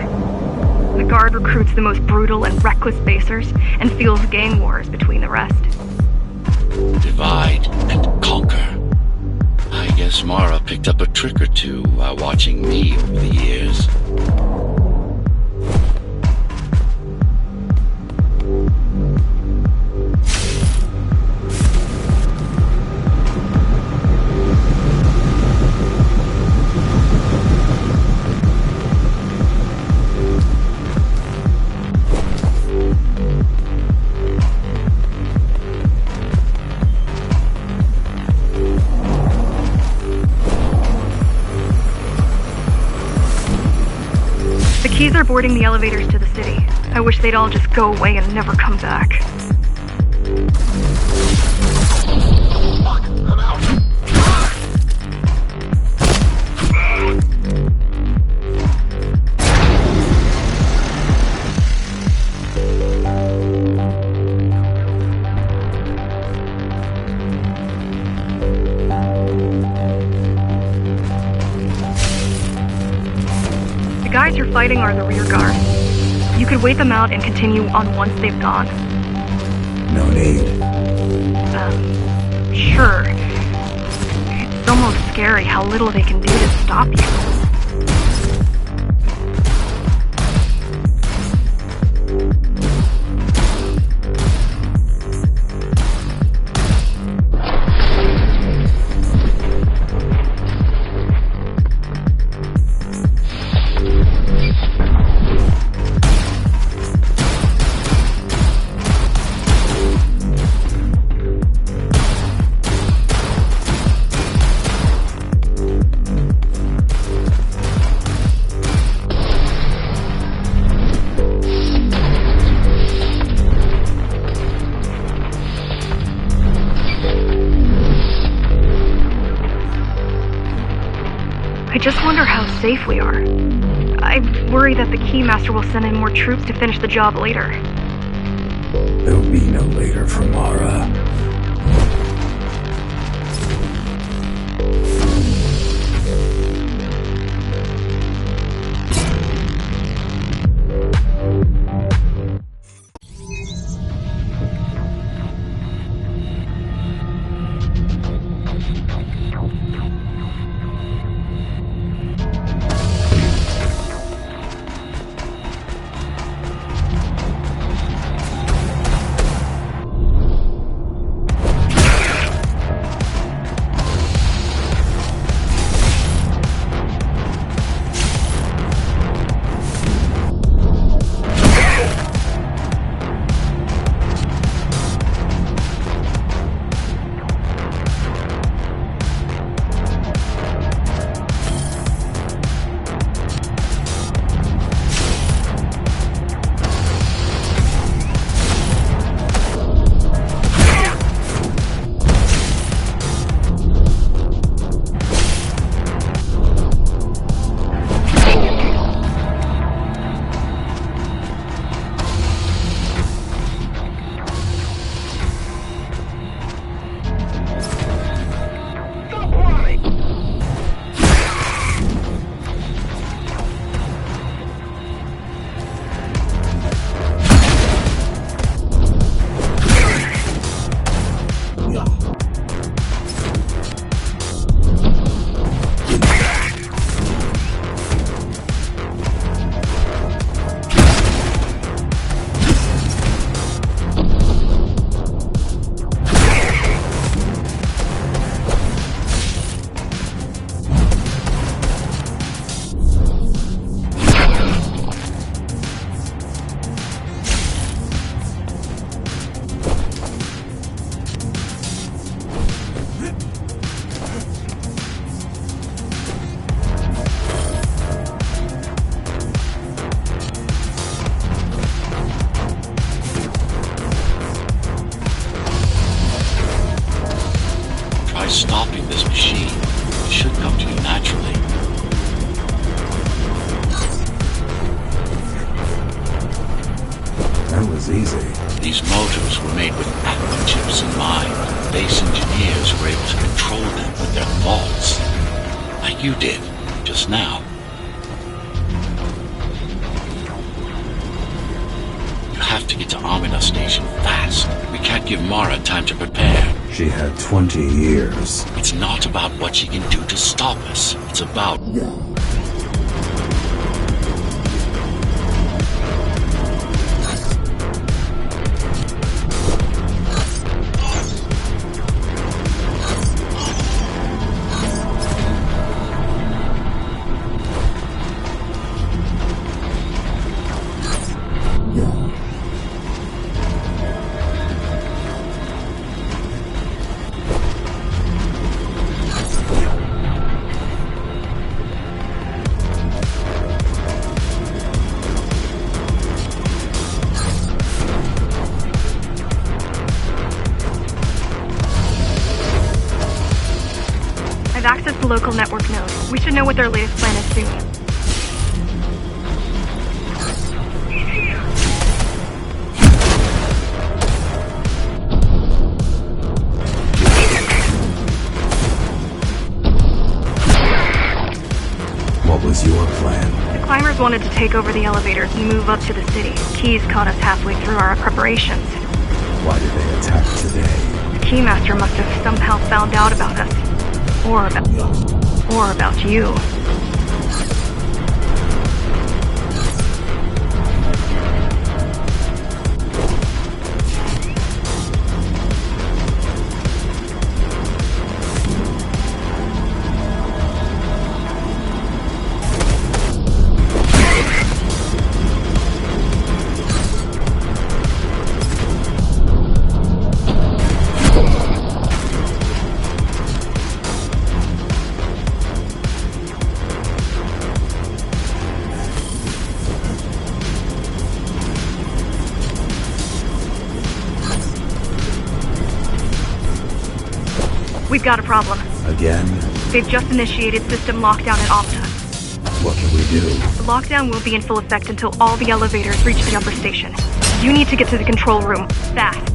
Speaker 4: The Guard recruits the most brutal and reckless basers and fuels gang wars between the rest.
Speaker 1: Divide and conquer. I guess Mara picked up a trick or two while watching me over the years.
Speaker 4: Keys are boarding the elevators to the city. I wish they'd all just go away and never come back.
Speaker 6: Fuck, I'm out.
Speaker 4: The guys you're fighting are the rear guard. You could wait them out and continue on once they've gone.
Speaker 3: No need.
Speaker 4: Sure. It's almost scary how little they can do to stop you. I just wonder how safe we are. I worry that the Keymaster will send in more troops to finish the job later.
Speaker 3: There'll be no later for Mara.
Speaker 1: this machine. It should come to you naturally.
Speaker 3: That was easy.
Speaker 1: These motors were made with Atom chips in mind. Base engineers were able to control them with their thoughts. Like you did, just now. You have to get to Amina Station fast. We can't give Mara time to prepare.
Speaker 3: She had 20 years.
Speaker 1: It's not about what she can do to stop us. It's about...
Speaker 4: I've accessed the local network node. We should know what their latest plan is soon.
Speaker 3: What was your plan?
Speaker 4: The climbers wanted to take over the elevators and move up to the city. Keys caught us halfway through our preparations.
Speaker 3: Why did they attack today?
Speaker 4: The Keymaster must have somehow found out about us. Or about you. We've got a problem.
Speaker 3: Again?
Speaker 4: They've just initiated system lockdown at Opta.
Speaker 3: What can we do?
Speaker 4: The lockdown will be in full effect until all the elevators reach the upper station. You need to get to the control room, fast.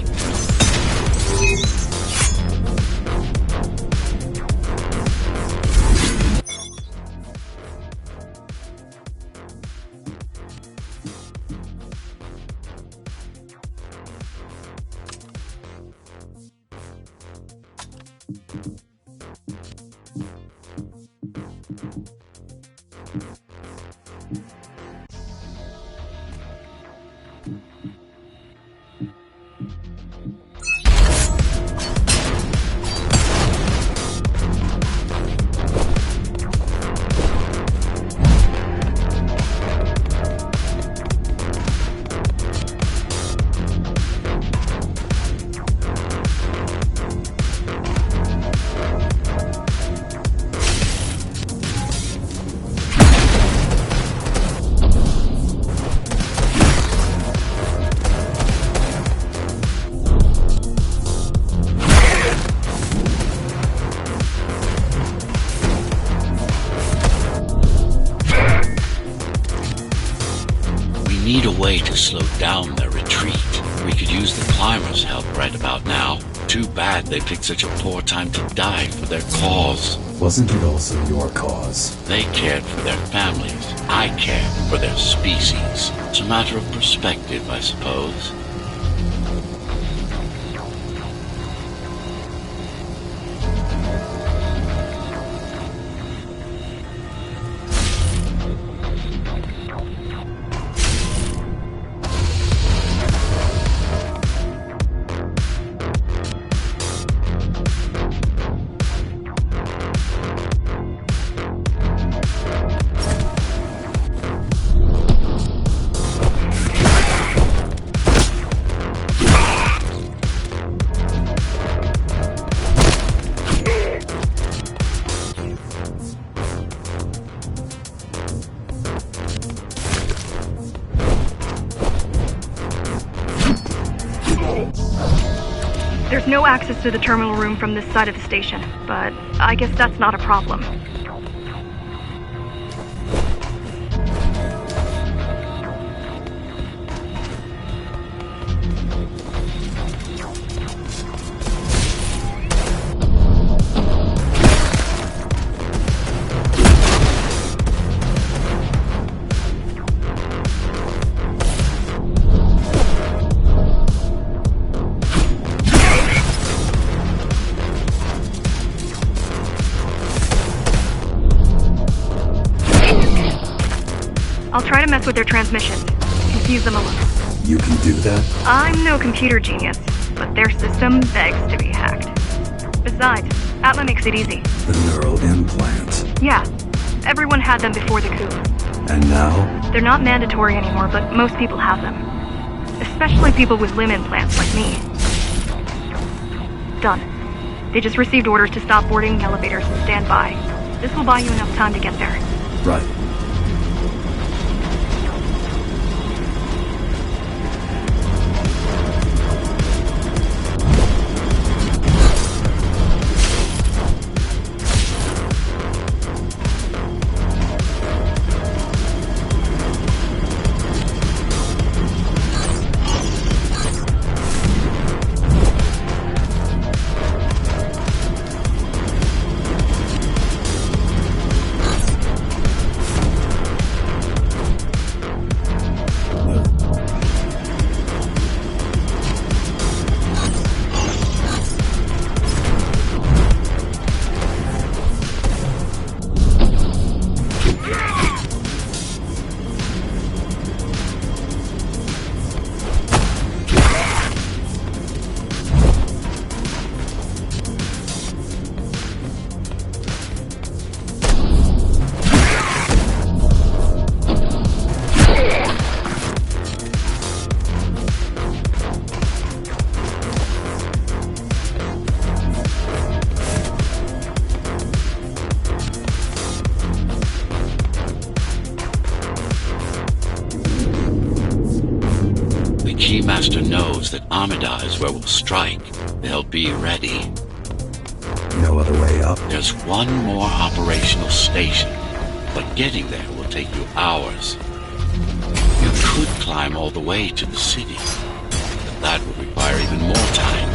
Speaker 1: Need a way to slow down their retreat. We could use the climbers' help right about now. Too bad they picked such a poor time to die for their cause.
Speaker 3: Wasn't it also your cause?
Speaker 1: They cared for their families. I cared for their species. It's a matter of perspective, I suppose.
Speaker 4: There's no access to the terminal room from this side of the station, but I guess that's not a problem. I'll try to mess with their transmissions, confuse them a little.
Speaker 3: You can do that?
Speaker 4: I'm no computer genius, but their system begs to be hacked. Besides, Atla makes it easy.
Speaker 3: The neural implants.
Speaker 4: Yeah, everyone had them before the coup.
Speaker 3: And now?
Speaker 4: They're not mandatory anymore, but most people have them. Especially people with limb implants like me. Done. They just received orders to stop boarding the elevators and stand by. This will buy you enough time to get there.
Speaker 3: Right.
Speaker 1: Master knows that Amida is where we'll strike. They'll be ready.
Speaker 3: No other way up?
Speaker 1: There's one more operational station, but getting there will take you hours. You could climb all the way to the city, but that would require even more time.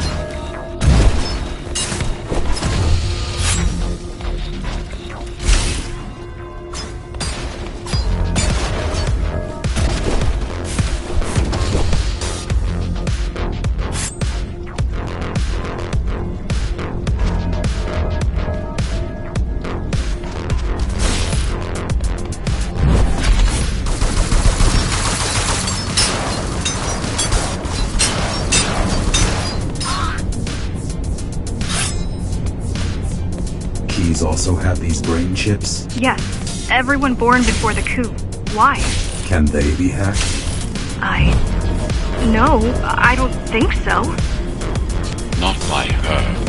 Speaker 3: Keys also have these brain chips?
Speaker 4: Yes, everyone born before the coup. Why?
Speaker 3: Can they be hacked?
Speaker 4: No, I don't think so.
Speaker 1: Not by her.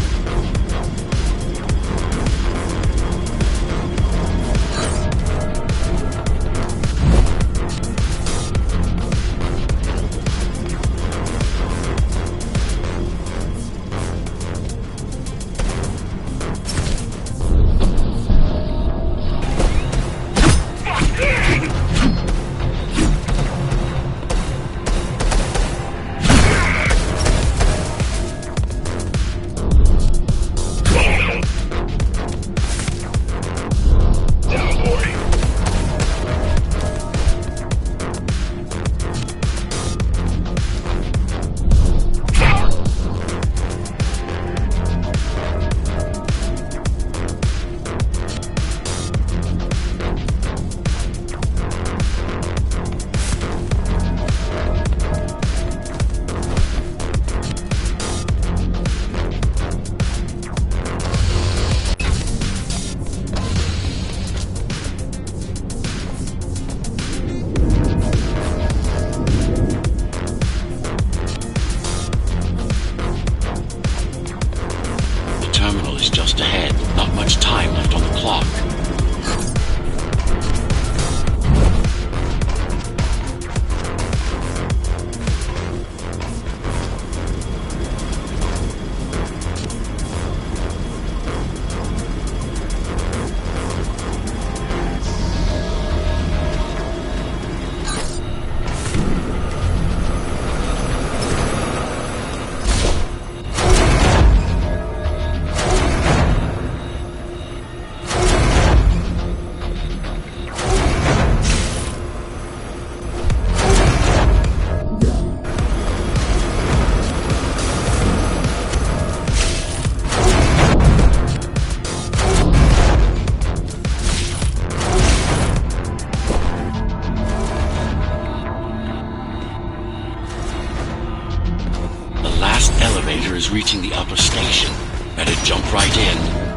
Speaker 1: elevator is reaching the upper station. Better jump right in.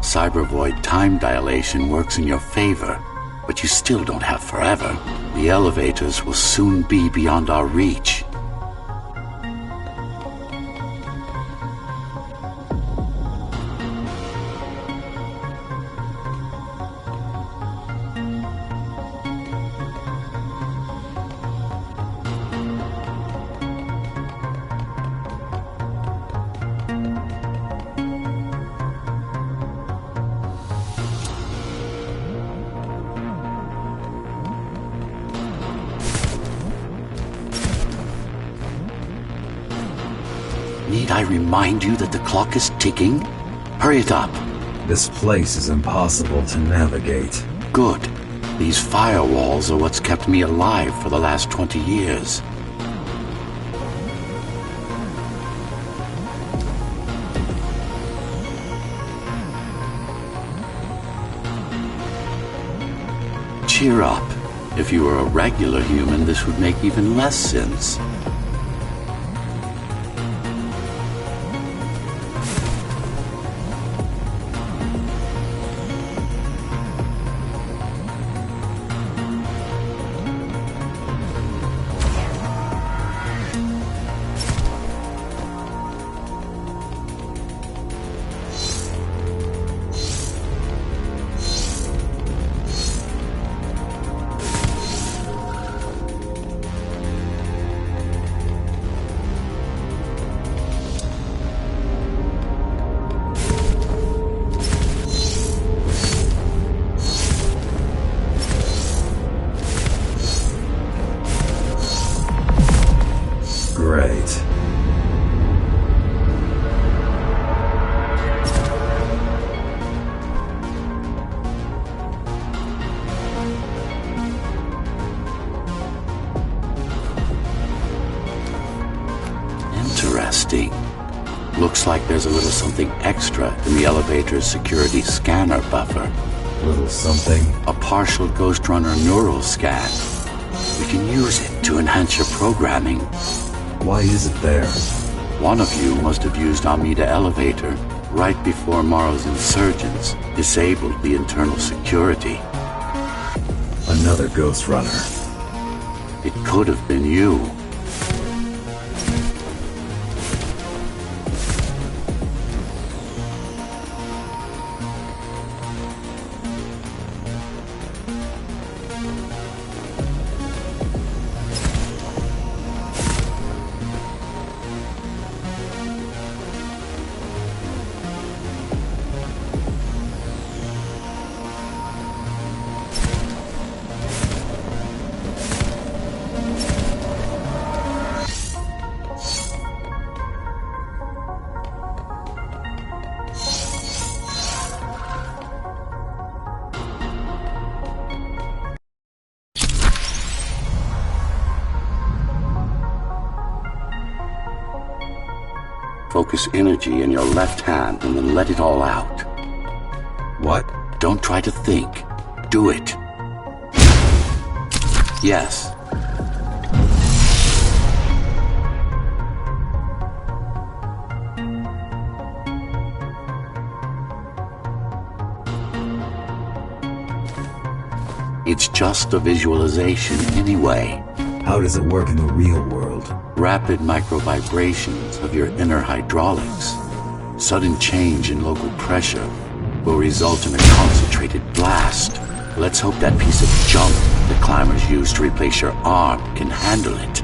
Speaker 5: Cybervoid time dilation works in your favor, but you still don't have forever. The elevators will soon be beyond our reach. Need I remind you that the clock is ticking? Hurry it up.
Speaker 3: This place is impossible to navigate.
Speaker 5: Good. These firewalls are what's kept me alive for the last 20 years. Cheer up. If you were a regular human, this would make even less sense.
Speaker 3: Great.
Speaker 5: Interesting. Looks like there's a little something extra in the elevator's security scanner buffer.
Speaker 3: Little something.
Speaker 5: A partial GhostRunner neural scan. We can use it to enhance your programming.
Speaker 3: Why is it there?
Speaker 5: One of you must have used Amida Elevator right before Morrow's insurgents disabled the internal security.
Speaker 3: Another GhostRunner.
Speaker 5: It could have been you. Focus energy in your left hand and then let it all out.
Speaker 3: What?
Speaker 5: Don't try to think. Do it. Yes. It's just a visualization anyway.
Speaker 3: How does it work in the real world?
Speaker 5: Rapid micro vibrations of your inner hydraulics. Sudden change in local pressure will result in a concentrated blast. Let's hope that piece of junk the climbers use to replace your arm can handle it.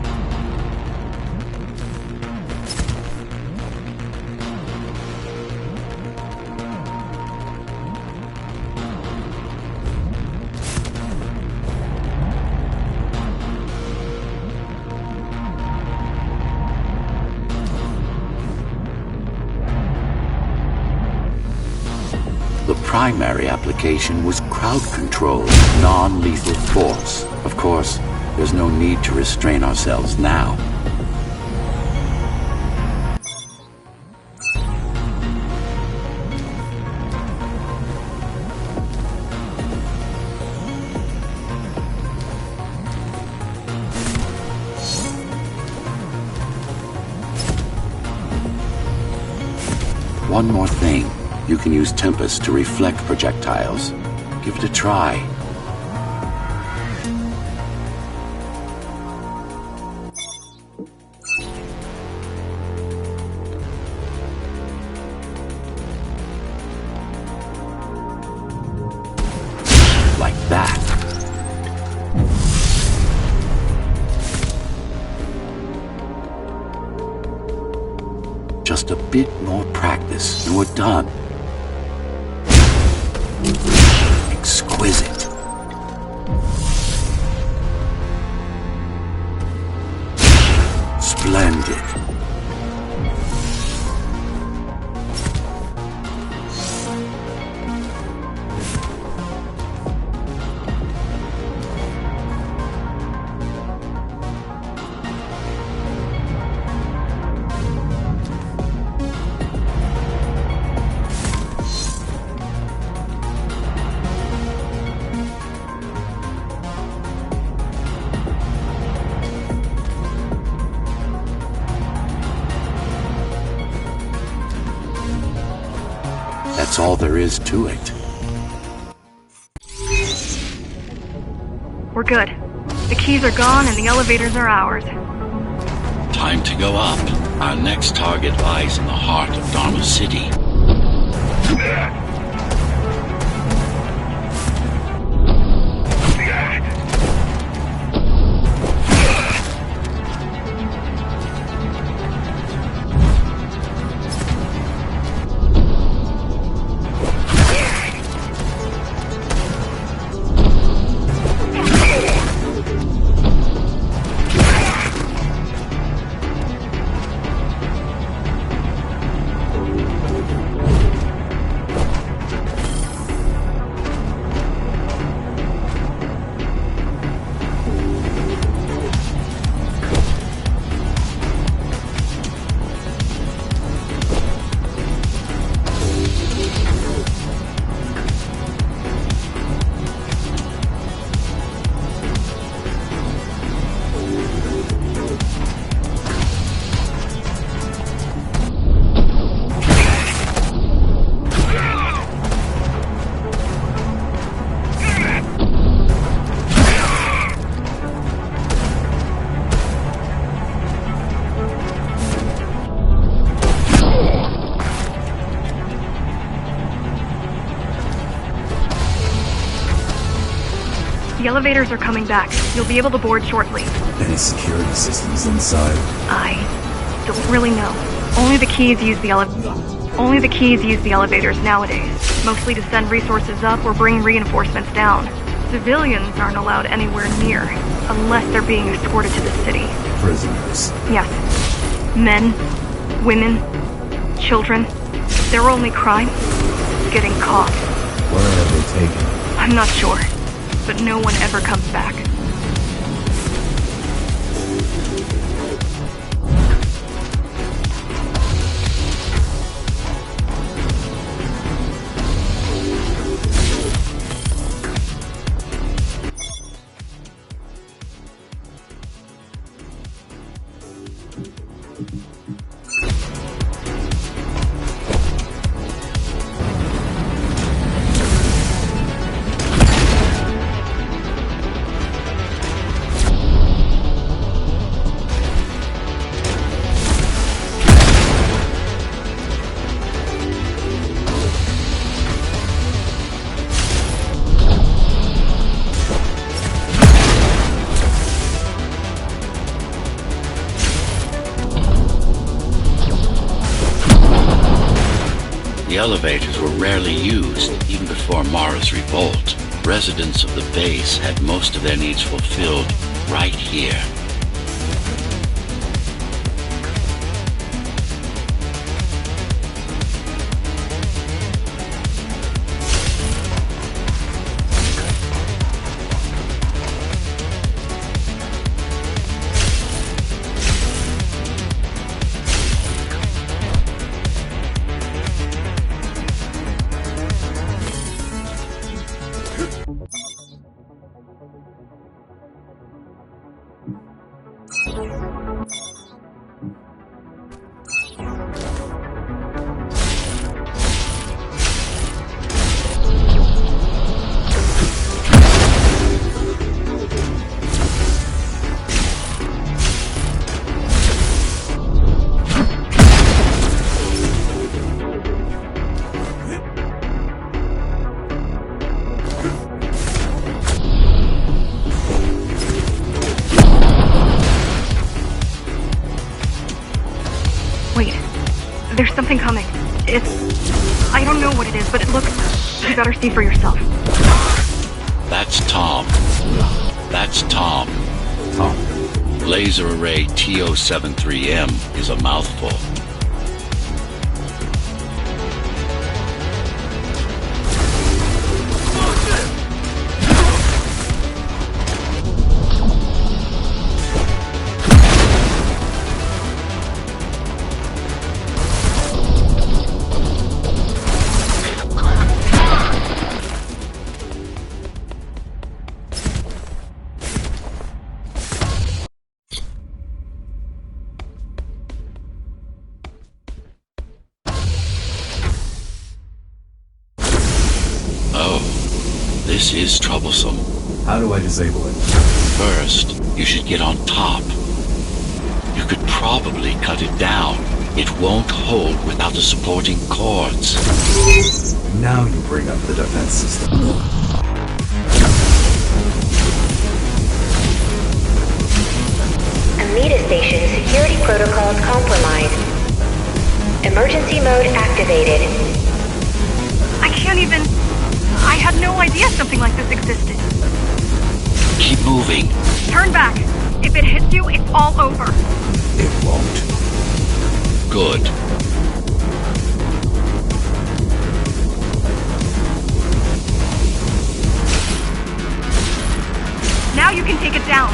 Speaker 5: The primary application was crowd control, non-lethal force. Of course, there's no need to restrain ourselves now. One more thing. You can use Tempest to reflect projectiles. Give it a try. Like that. Just a bit more practice and we're done. Exquisite. Splendid. That's all there is to it.
Speaker 4: We're good. The keys are gone and the elevators are ours.
Speaker 1: Time to go up. Our next target lies in the heart of Dharma City.
Speaker 4: The elevators are coming back. You'll be able to board shortly.
Speaker 3: Any security systems inside?
Speaker 4: I don't really know. Only the keys use the elevators nowadays, mostly to send resources up or bring reinforcements down. Civilians aren't allowed anywhere near, unless they're being escorted to the city.
Speaker 3: Prisoners.
Speaker 4: Yes. Men, women, children. Their only crime? Getting caught.
Speaker 3: Where are they taken?
Speaker 4: I'm not sure, but no one ever comes back.
Speaker 1: The elevators were rarely used, even before Mara's revolt. Residents of the base had most of their needs fulfilled right here.
Speaker 4: Wait, there's something coming. I don't know what it is, but it looks... You better see for yourself.
Speaker 1: That's Tom. That's Tom.
Speaker 3: Tom.
Speaker 1: Laser array TO73M is a mouthful. This is troublesome.
Speaker 3: How do I disable it?
Speaker 1: First, you should get on top. You could probably cut it down. It won't hold without the supporting cords.
Speaker 3: Now you bring up the defense system.
Speaker 2: Amida Station security protocols compromised. Emergency mode activated.
Speaker 4: I can't even... I had no idea something like this existed.
Speaker 1: Keep moving.
Speaker 4: Turn back. If it hits you, it's all over.
Speaker 3: It won't.
Speaker 1: Good.
Speaker 4: Now you can take it down.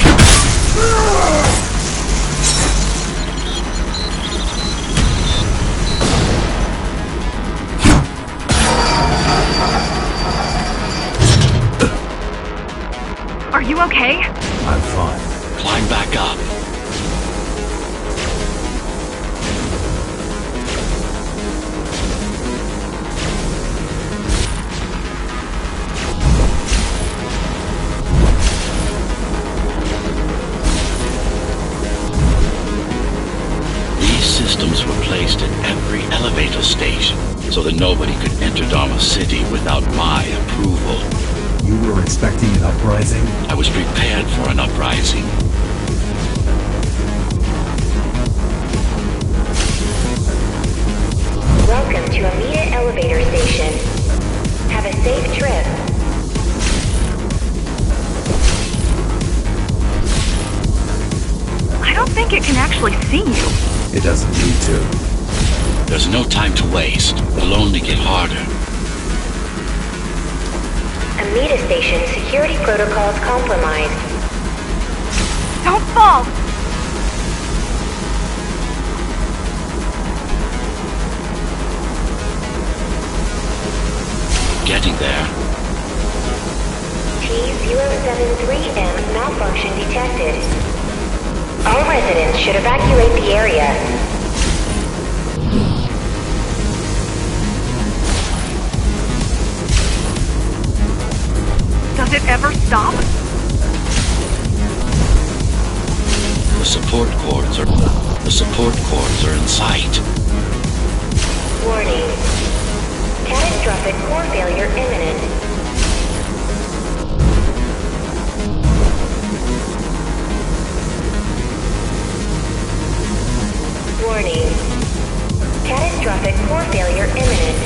Speaker 4: Are you okay?
Speaker 3: I'm fine.
Speaker 1: Climb back up. These systems were placed at every elevator station so that nobody could enter Dharma City without my approval.
Speaker 3: You were expecting an uprising?
Speaker 1: I was prepared for an uprising.
Speaker 2: Welcome to Amida Elevator Station. Have a safe trip.
Speaker 4: I don't think it can actually see you.
Speaker 3: It doesn't need to.
Speaker 1: There's no time to waste. It'll only get harder.
Speaker 2: Amida Station security protocols compromised.
Speaker 4: Don't fall!
Speaker 1: Getting there.
Speaker 2: T073M malfunction detected. All residents should evacuate the area.
Speaker 4: Does it ever stop?
Speaker 1: The support cords are in sight.
Speaker 2: Warning. Catastrophic core failure imminent. Warning. Catastrophic core failure imminent.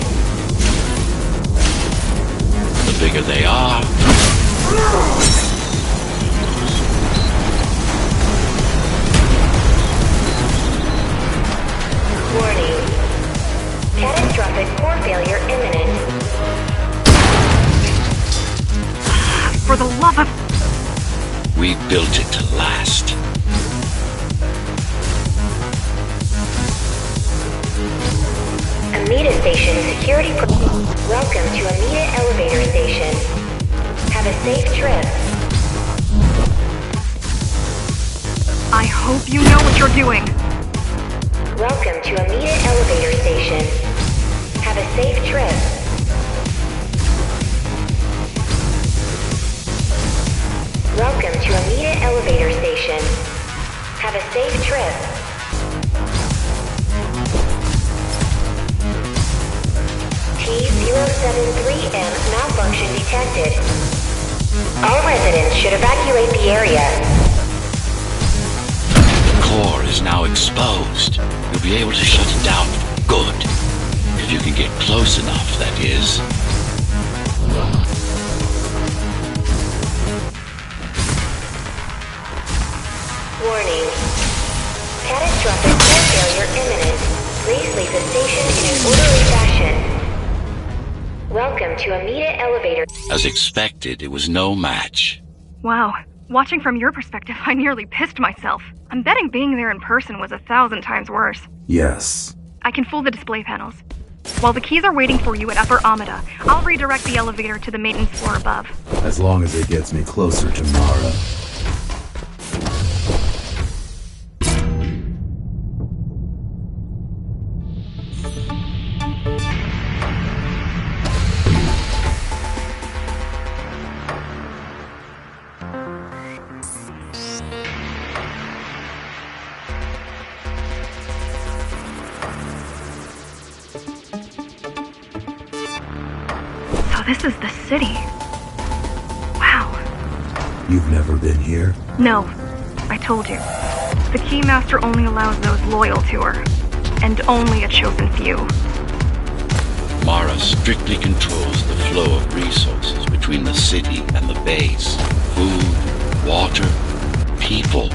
Speaker 1: Here they are.
Speaker 2: Warning. Catastrophic core failure imminent.
Speaker 4: For the love of...
Speaker 1: We built it to last.
Speaker 2: Amita Station security Welcome to Amita Elevator Station. Have a safe trip.
Speaker 4: I hope you know what you're doing.
Speaker 2: Welcome to Amita Elevator Station. Have a safe trip. Welcome to Amita Elevator Station. Have a safe trip. T-073M malfunction detected. All residents should evacuate the area.
Speaker 1: The core is now exposed. You'll be able to shut it down for good. If you can get close enough, that is.
Speaker 2: Warning. Catastrophic core failure imminent. Please leave the station in an orderly fashion. Welcome to Amita Elevator.
Speaker 1: As expected, it was no match.
Speaker 4: Wow. Watching from your perspective, I nearly pissed myself. I'm betting being there in person was 1,000 times worse.
Speaker 3: Yes.
Speaker 4: I can fool the display panels. While the keys are waiting for you at Upper Amida, I'll redirect the elevator to the maintenance floor above.
Speaker 3: As long as it gets me closer to Mara.
Speaker 4: So this is the city. Wow.
Speaker 3: You've never been here?
Speaker 4: No, I told you. The Keymaster only allows those loyal to her. And only a chosen few.
Speaker 1: Mara strictly controls the flow of resources between the city and the base. Food, water, people.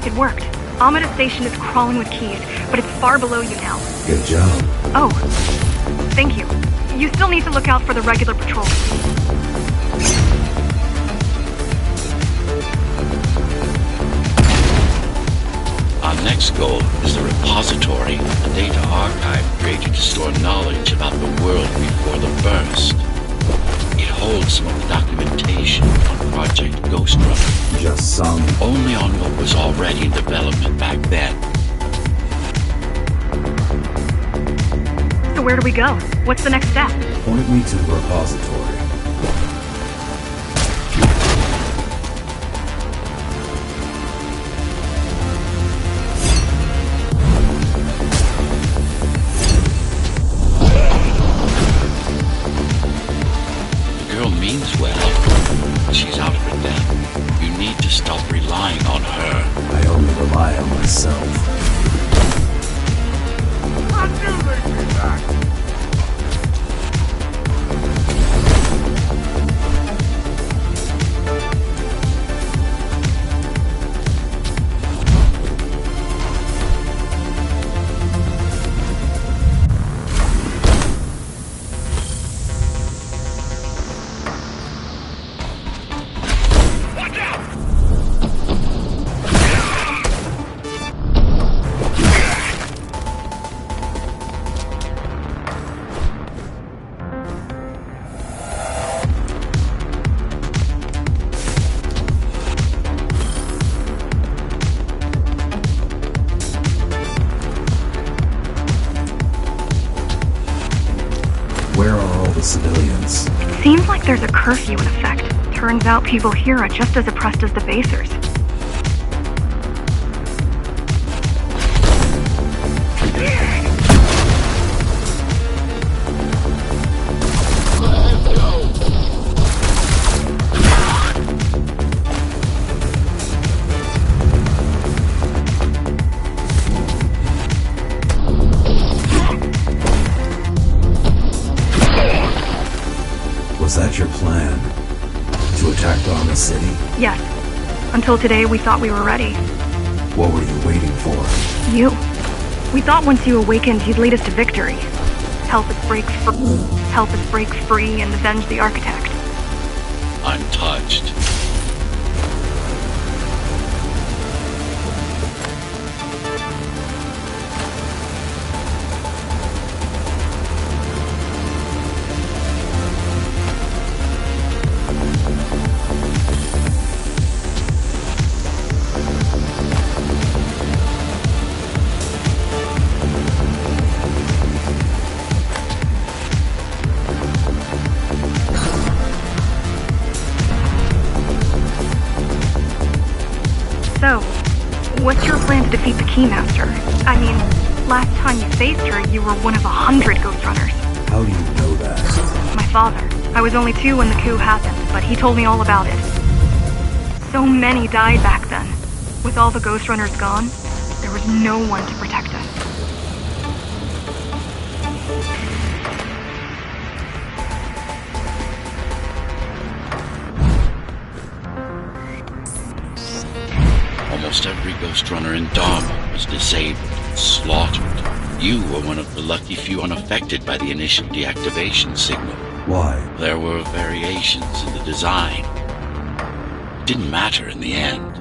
Speaker 4: It worked. Amida Station is crawling with keys, but it's far below you now.
Speaker 3: Good job.
Speaker 4: Oh, thank you. You still need to look out for the regular patrols.
Speaker 1: Our next goal is the repository, a data archive created to store knowledge about the world before the burst. It holds some of the documentation on Project GhostRunner.
Speaker 3: Just some.
Speaker 1: Only on what was already in development back then.
Speaker 4: So where do we go? What's the next step?
Speaker 3: Point me to the repository.
Speaker 1: The girl means well, but she's out of her depth. You need to stop relying on her.
Speaker 3: I only rely on myself. Where are all the civilians?
Speaker 4: Seems like there's a curfew in effect. Turns out people here are just as oppressed as the basers.
Speaker 3: city?
Speaker 4: Yes. Until today, we thought we were ready.
Speaker 3: What were you waiting for?
Speaker 4: You. We thought once you awakened, you'd lead us to victory. Help us break free and avenge the Architect.
Speaker 1: I'm touched.
Speaker 4: So, what's your plan to defeat the Keymaster? I mean, last time you faced her, you were one of 100 GhostRunners.
Speaker 3: How do you know that?
Speaker 4: My father. I was only 2 when the coup happened, but he told me all about it. So many died back then. With all the GhostRunners gone, there was no one to protect us.
Speaker 1: Almost every GhostRunner in Dharma was disabled, slaughtered. You were one of the lucky few unaffected by the initial deactivation signal.
Speaker 3: Why?
Speaker 1: There were variations in the design. It didn't matter in the end.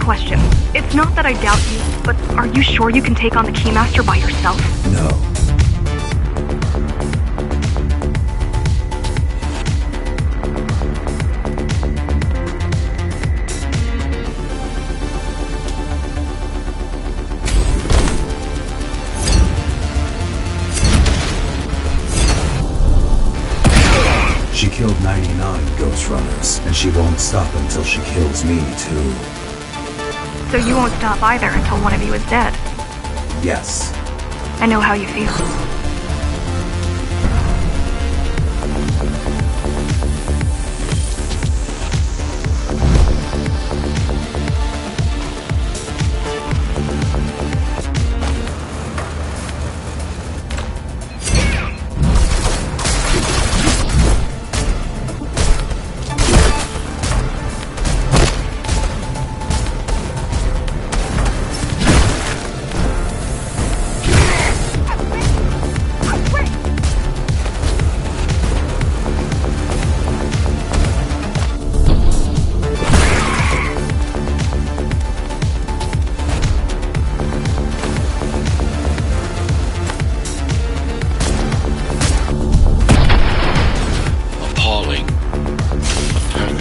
Speaker 4: Question. It's not that I doubt you, but are you sure you can take on the Keymaster by yourself?
Speaker 3: No. She killed 99 GhostRunners, and she won't stop until she kills me, too.
Speaker 4: So you won't stop either until one of you is dead?
Speaker 3: Yes.
Speaker 4: I know how you feel.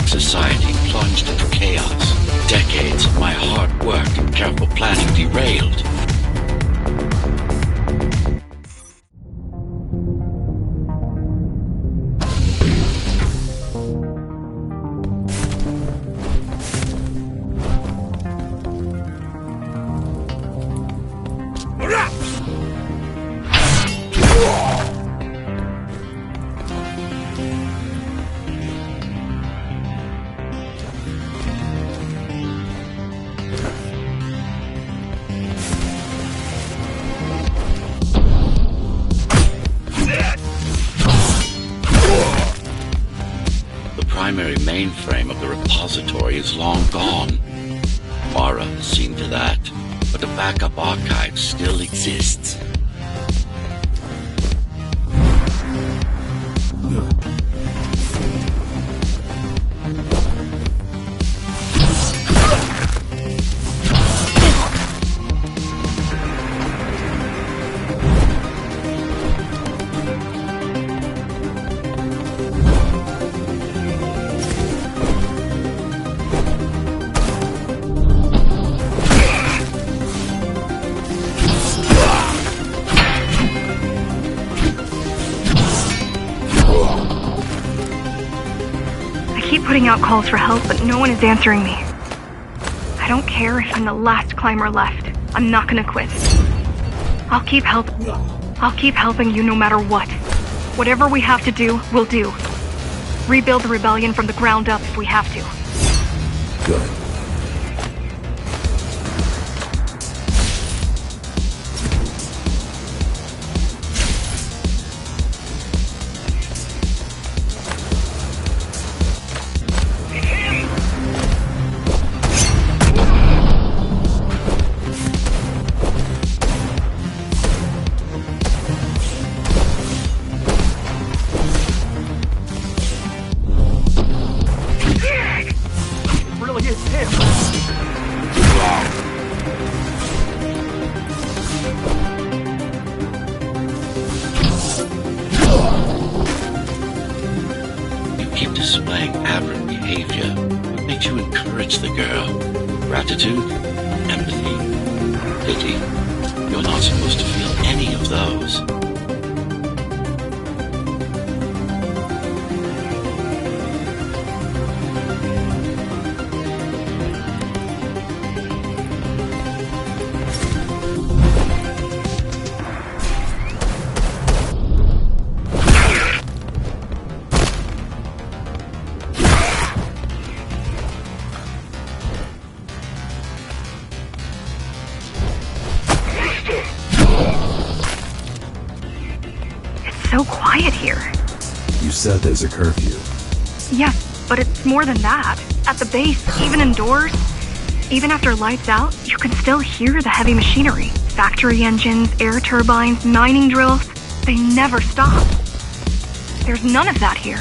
Speaker 1: Society plunged into chaos. Decades of my hard work and careful planning derailed. The primary mainframe of the repository is long gone. Mara has seen to that, but but the backup archive still exists.
Speaker 4: Putting out calls for help, but no one is answering me. I don't care if I'm the last climber left. I'm not gonna quit. I'll keep helping you no matter what. Whatever we have to do, we'll do. Rebuild the rebellion from the ground up if we have to.
Speaker 3: Good.
Speaker 1: Displaying aberrant behavior. What makes you encourage the girl? Gratitude? Empathy? Pity? You're not supposed to feel any of those.
Speaker 4: So quiet here.
Speaker 3: You said there's a curfew.
Speaker 4: Yes, but it's more than that. At the base, even indoors, even after lights out, you can still hear the heavy machinery. Factory engines, air turbines, mining drills. They never stop. There's none of that here.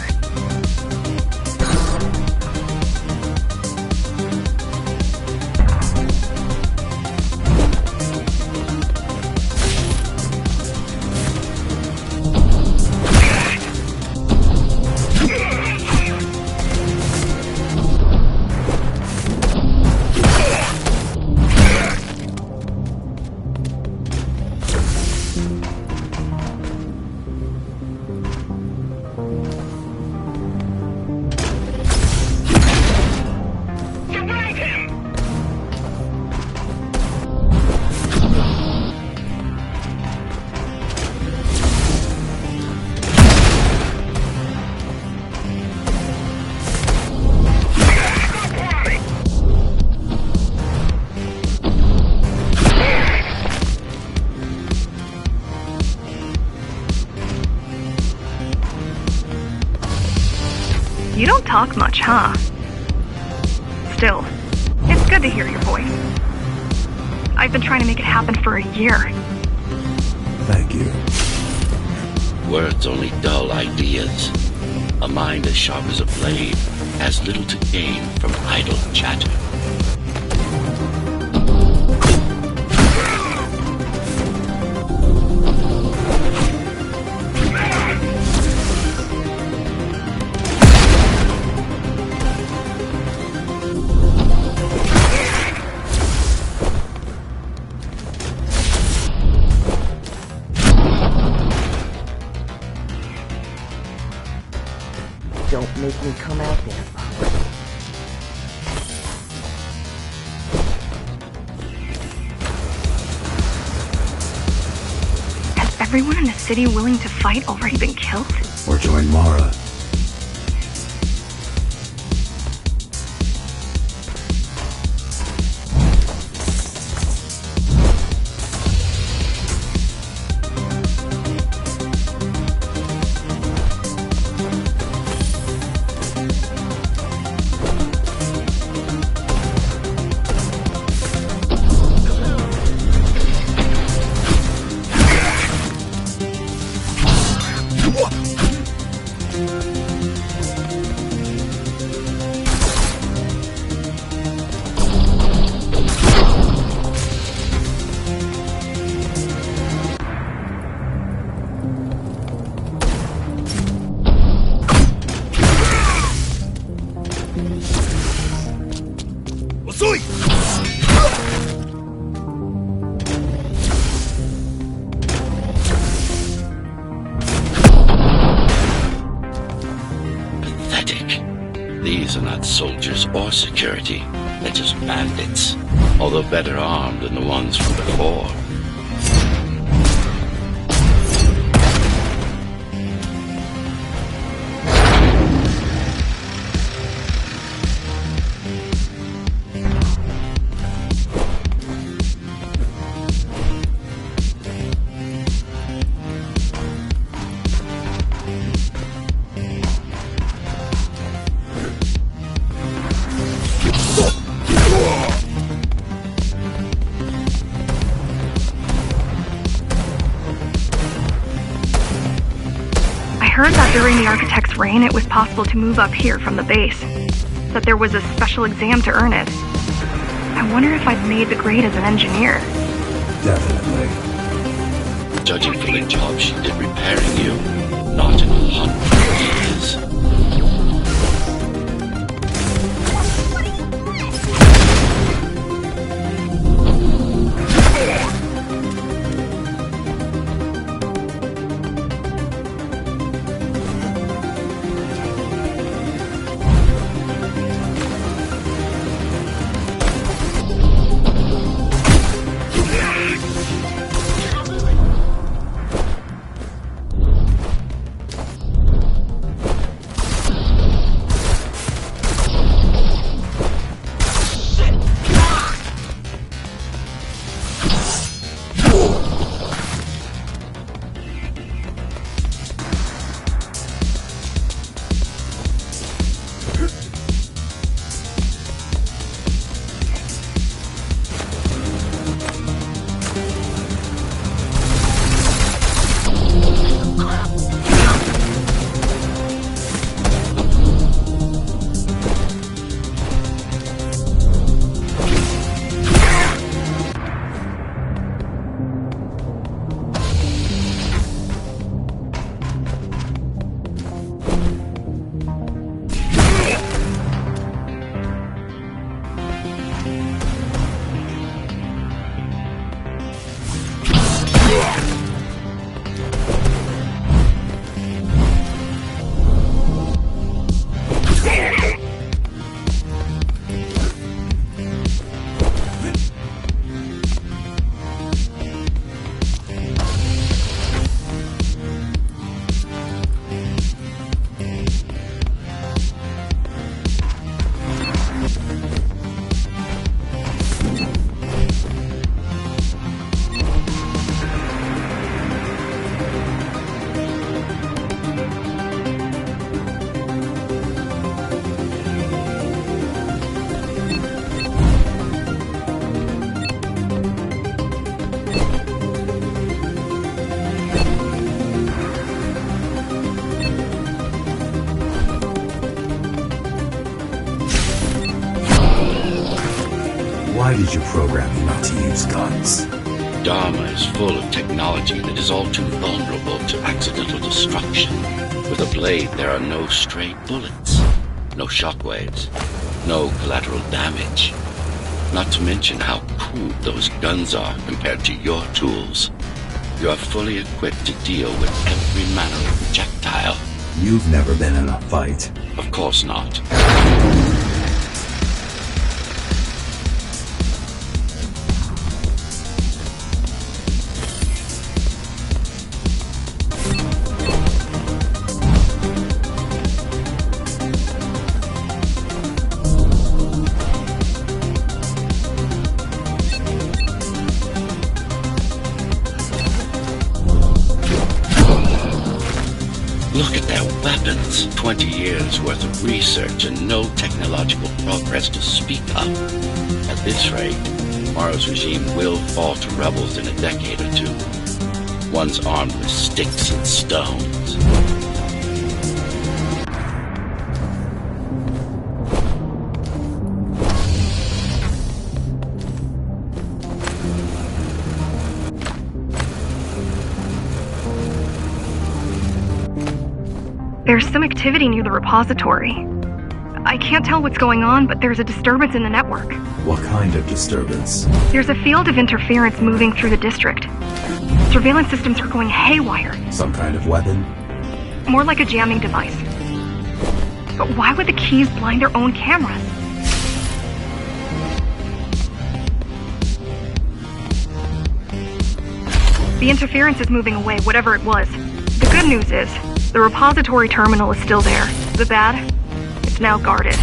Speaker 4: You don't talk much, huh? Still, it's good to hear your voice. I've been trying to make it happen for a year.
Speaker 3: Thank you.
Speaker 1: Words only dull ideas. A mind as sharp as a blade has little to gain from idle chatter.
Speaker 7: Don't make me come out there, Papa.
Speaker 4: Has everyone in the city willing to fight already been killed?
Speaker 3: Or join Mara.
Speaker 1: These are not soldiers or security. They're just bandits, although better armed than the ones from before.
Speaker 4: I heard that during the Architect's reign it was possible to move up here from the base. That there was a special exam to earn it. I wonder if I'd made the grade as an engineer.
Speaker 3: Definitely.
Speaker 1: Judging from the job she did repairing you, not in 100 years.
Speaker 3: Why did you program me not to use guns?
Speaker 1: Dharma is full of technology that is all too vulnerable to accidental destruction. With a blade, there are no stray bullets, no shockwaves, no collateral damage. Not to mention how crude those guns are compared to your tools. You are fully equipped to deal with every manner of projectile.
Speaker 3: You've never been in a fight.
Speaker 1: Of course not. Look at their weapons. 20 years worth of research and no technological progress to speak of. At this rate, tomorrow's regime will fall to rebels in a decade or two. Ones armed with sticks and stones.
Speaker 4: There's some activity near the repository. I can't tell what's going on, but there's a disturbance in the network.
Speaker 3: What kind of disturbance?
Speaker 4: There's a field of interference moving through the district. Surveillance systems are going haywire.
Speaker 3: Some kind of weapon?
Speaker 4: More like a jamming device. But why would the keys blind their own cameras? The interference is moving away, whatever it was. The good news is, the repository terminal is still there. The bad, it's now guarded.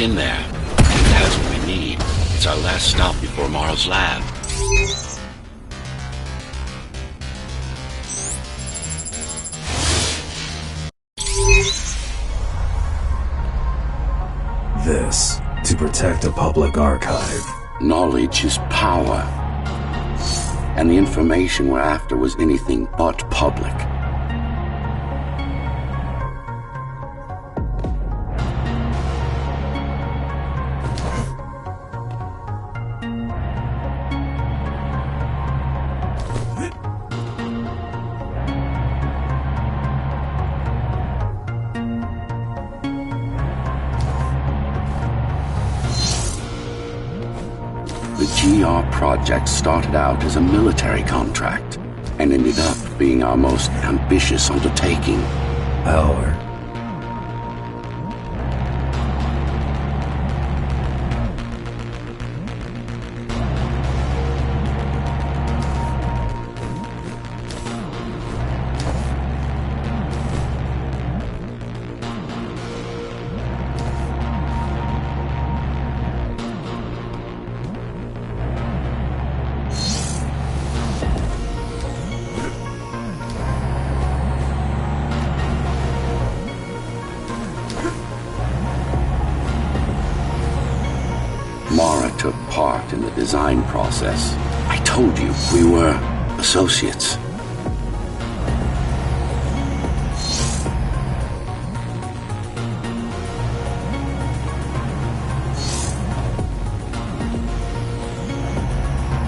Speaker 1: In there. It has what we need. It's our last stop before Morrow's lab.
Speaker 3: This, to protect a public archive.
Speaker 5: Knowledge is power. And the information we're after was anything but public. The GR project started out as a military contract and ended up being our most ambitious undertaking.
Speaker 3: Our.
Speaker 5: Mara took part in the design process. I told you, we were associates.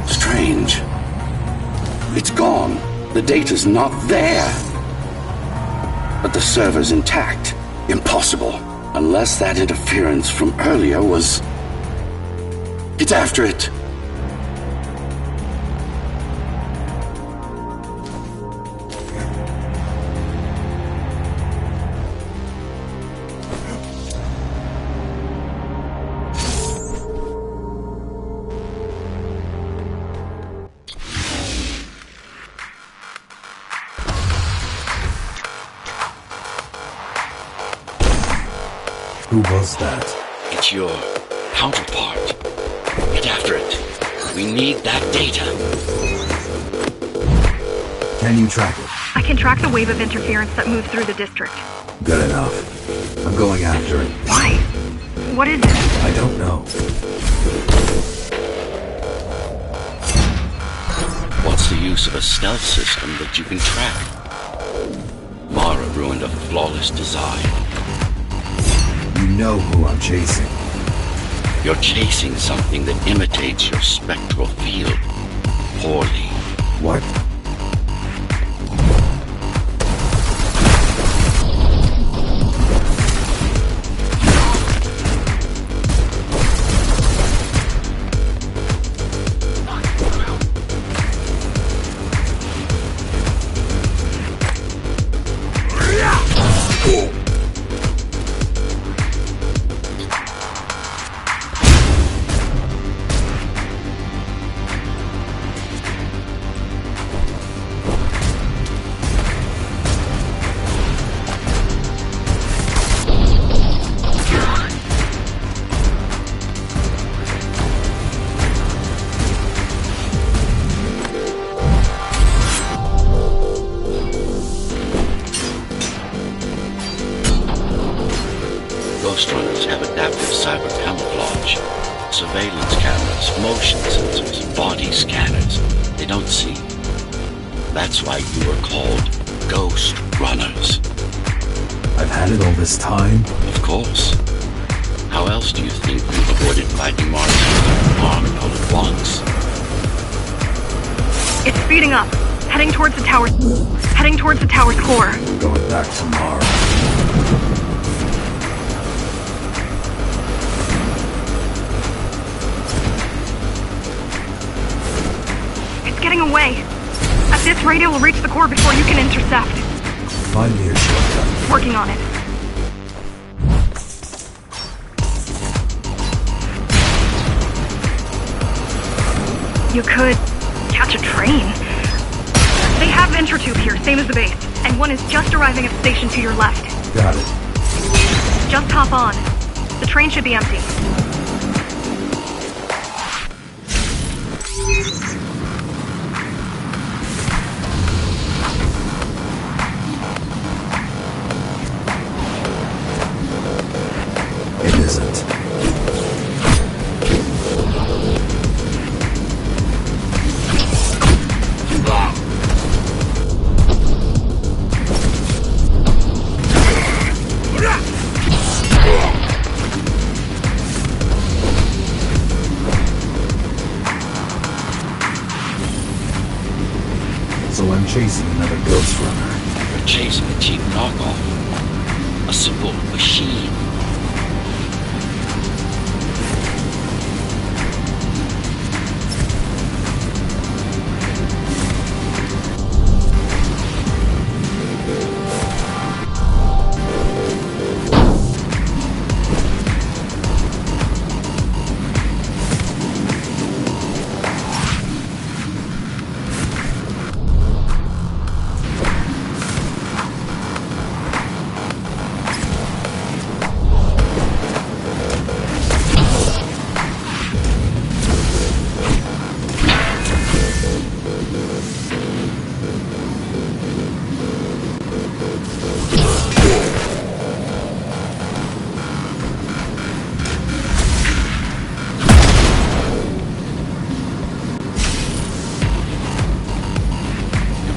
Speaker 5: Strange. It's gone. The data's not there. But the server's intact. Impossible. Unless that interference from earlier was... Get after it!
Speaker 3: Who was that?
Speaker 1: It's your counterpart. Get after it. We need that data.
Speaker 3: Can you track it?
Speaker 4: I can track the wave of interference that moves through the district.
Speaker 3: Good enough. I'm going after it.
Speaker 4: Why? What is it?
Speaker 3: I don't know.
Speaker 1: What's the use of a stealth system that you can track? Mara ruined a flawless design.
Speaker 3: You know who I'm chasing.
Speaker 1: You're chasing something that imitates your spectral field. Poorly.
Speaker 3: What?
Speaker 1: GhostRunners have adaptive cyber camouflage. Surveillance cameras, motion sensors, body scanners. They don't see. That's why you were called GhostRunners.
Speaker 3: I've had it all this time.
Speaker 1: Of course. How else do you think we've avoided fighting Mars armed all at once?
Speaker 4: It's speeding up. Heading towards the tower's core.
Speaker 3: We're going back to Mars.
Speaker 4: It's getting away. At this rate, it will reach the core before you can intercept.
Speaker 3: Find me a shortcut.
Speaker 4: Working on it. You could catch a train. They have Intratube here, same as the base. And one is just arriving at the station to your left.
Speaker 3: Got it.
Speaker 4: Just hop on. The train should be empty.
Speaker 3: It isn't. So I'm chasing another GhostRunner.
Speaker 1: You're chasing a cheap knockoff. A simple machine.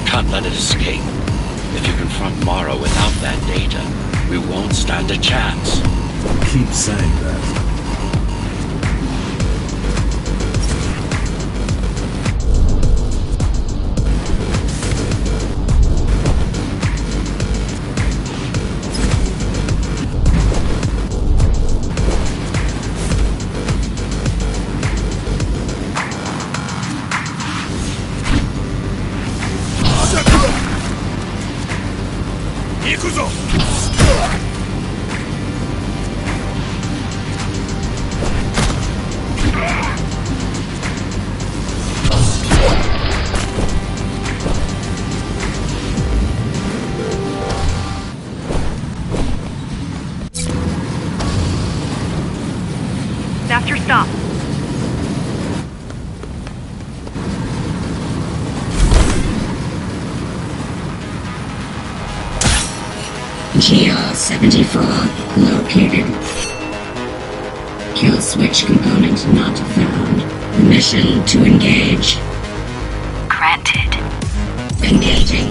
Speaker 1: Can't let it escape. If you confront Mara without that data, we won't stand a chance.
Speaker 3: Keep saying that.
Speaker 4: That's your stop.
Speaker 8: GR-74 located. Kill switch component not found. Permission to engage.
Speaker 9: Granted.
Speaker 8: Engaging.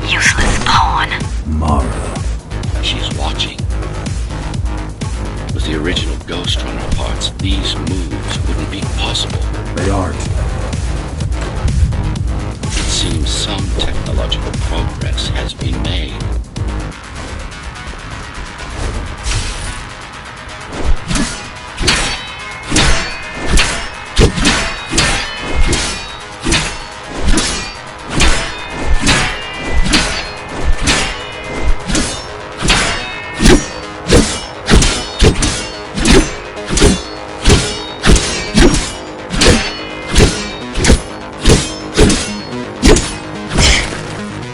Speaker 9: Useless pawn.
Speaker 3: Mara.
Speaker 1: She's watching. With the original GhostRunner parts, these moves wouldn't be possible.
Speaker 3: They aren't.
Speaker 1: It seems some technological progress has been made.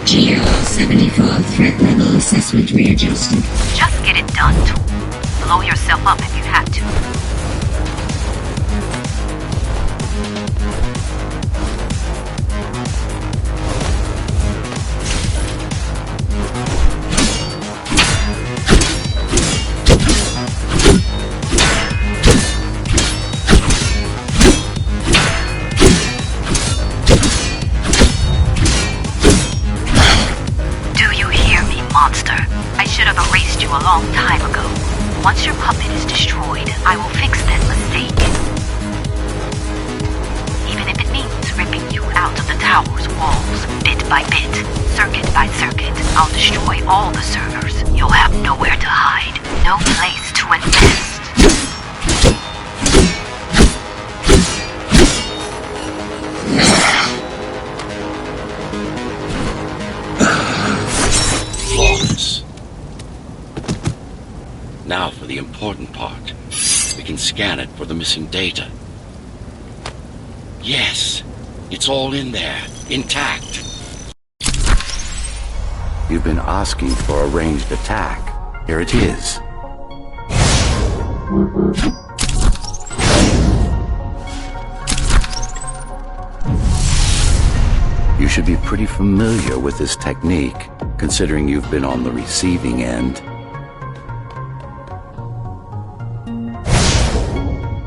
Speaker 8: GR-74 threat level assessment readjusted.
Speaker 9: Just get it done. Blow yourself up if you have to. was destroyed, I will fix that mistake. Even if it means ripping you out of the tower's walls, bit by bit, circuit by circuit, I'll destroy all the servers. You'll have nowhere to hide, no place to invest.
Speaker 1: Flawless. Now for the important part. We can scan it for the missing data. Yes, it's all in there, intact.
Speaker 5: You've been asking for a ranged attack. Here it is. You should be pretty familiar with this technique, considering you've been on the receiving end.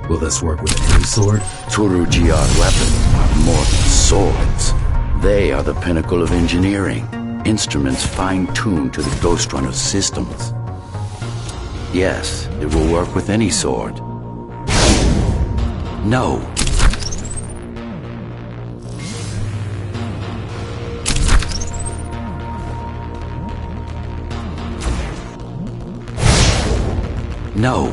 Speaker 3: Will this work with any sword?
Speaker 5: Turu GR weapons are more than swords. They are the pinnacle of engineering. Instruments fine-tuned to the GhostRunner systems. Yes, it will work with any sword. No. No.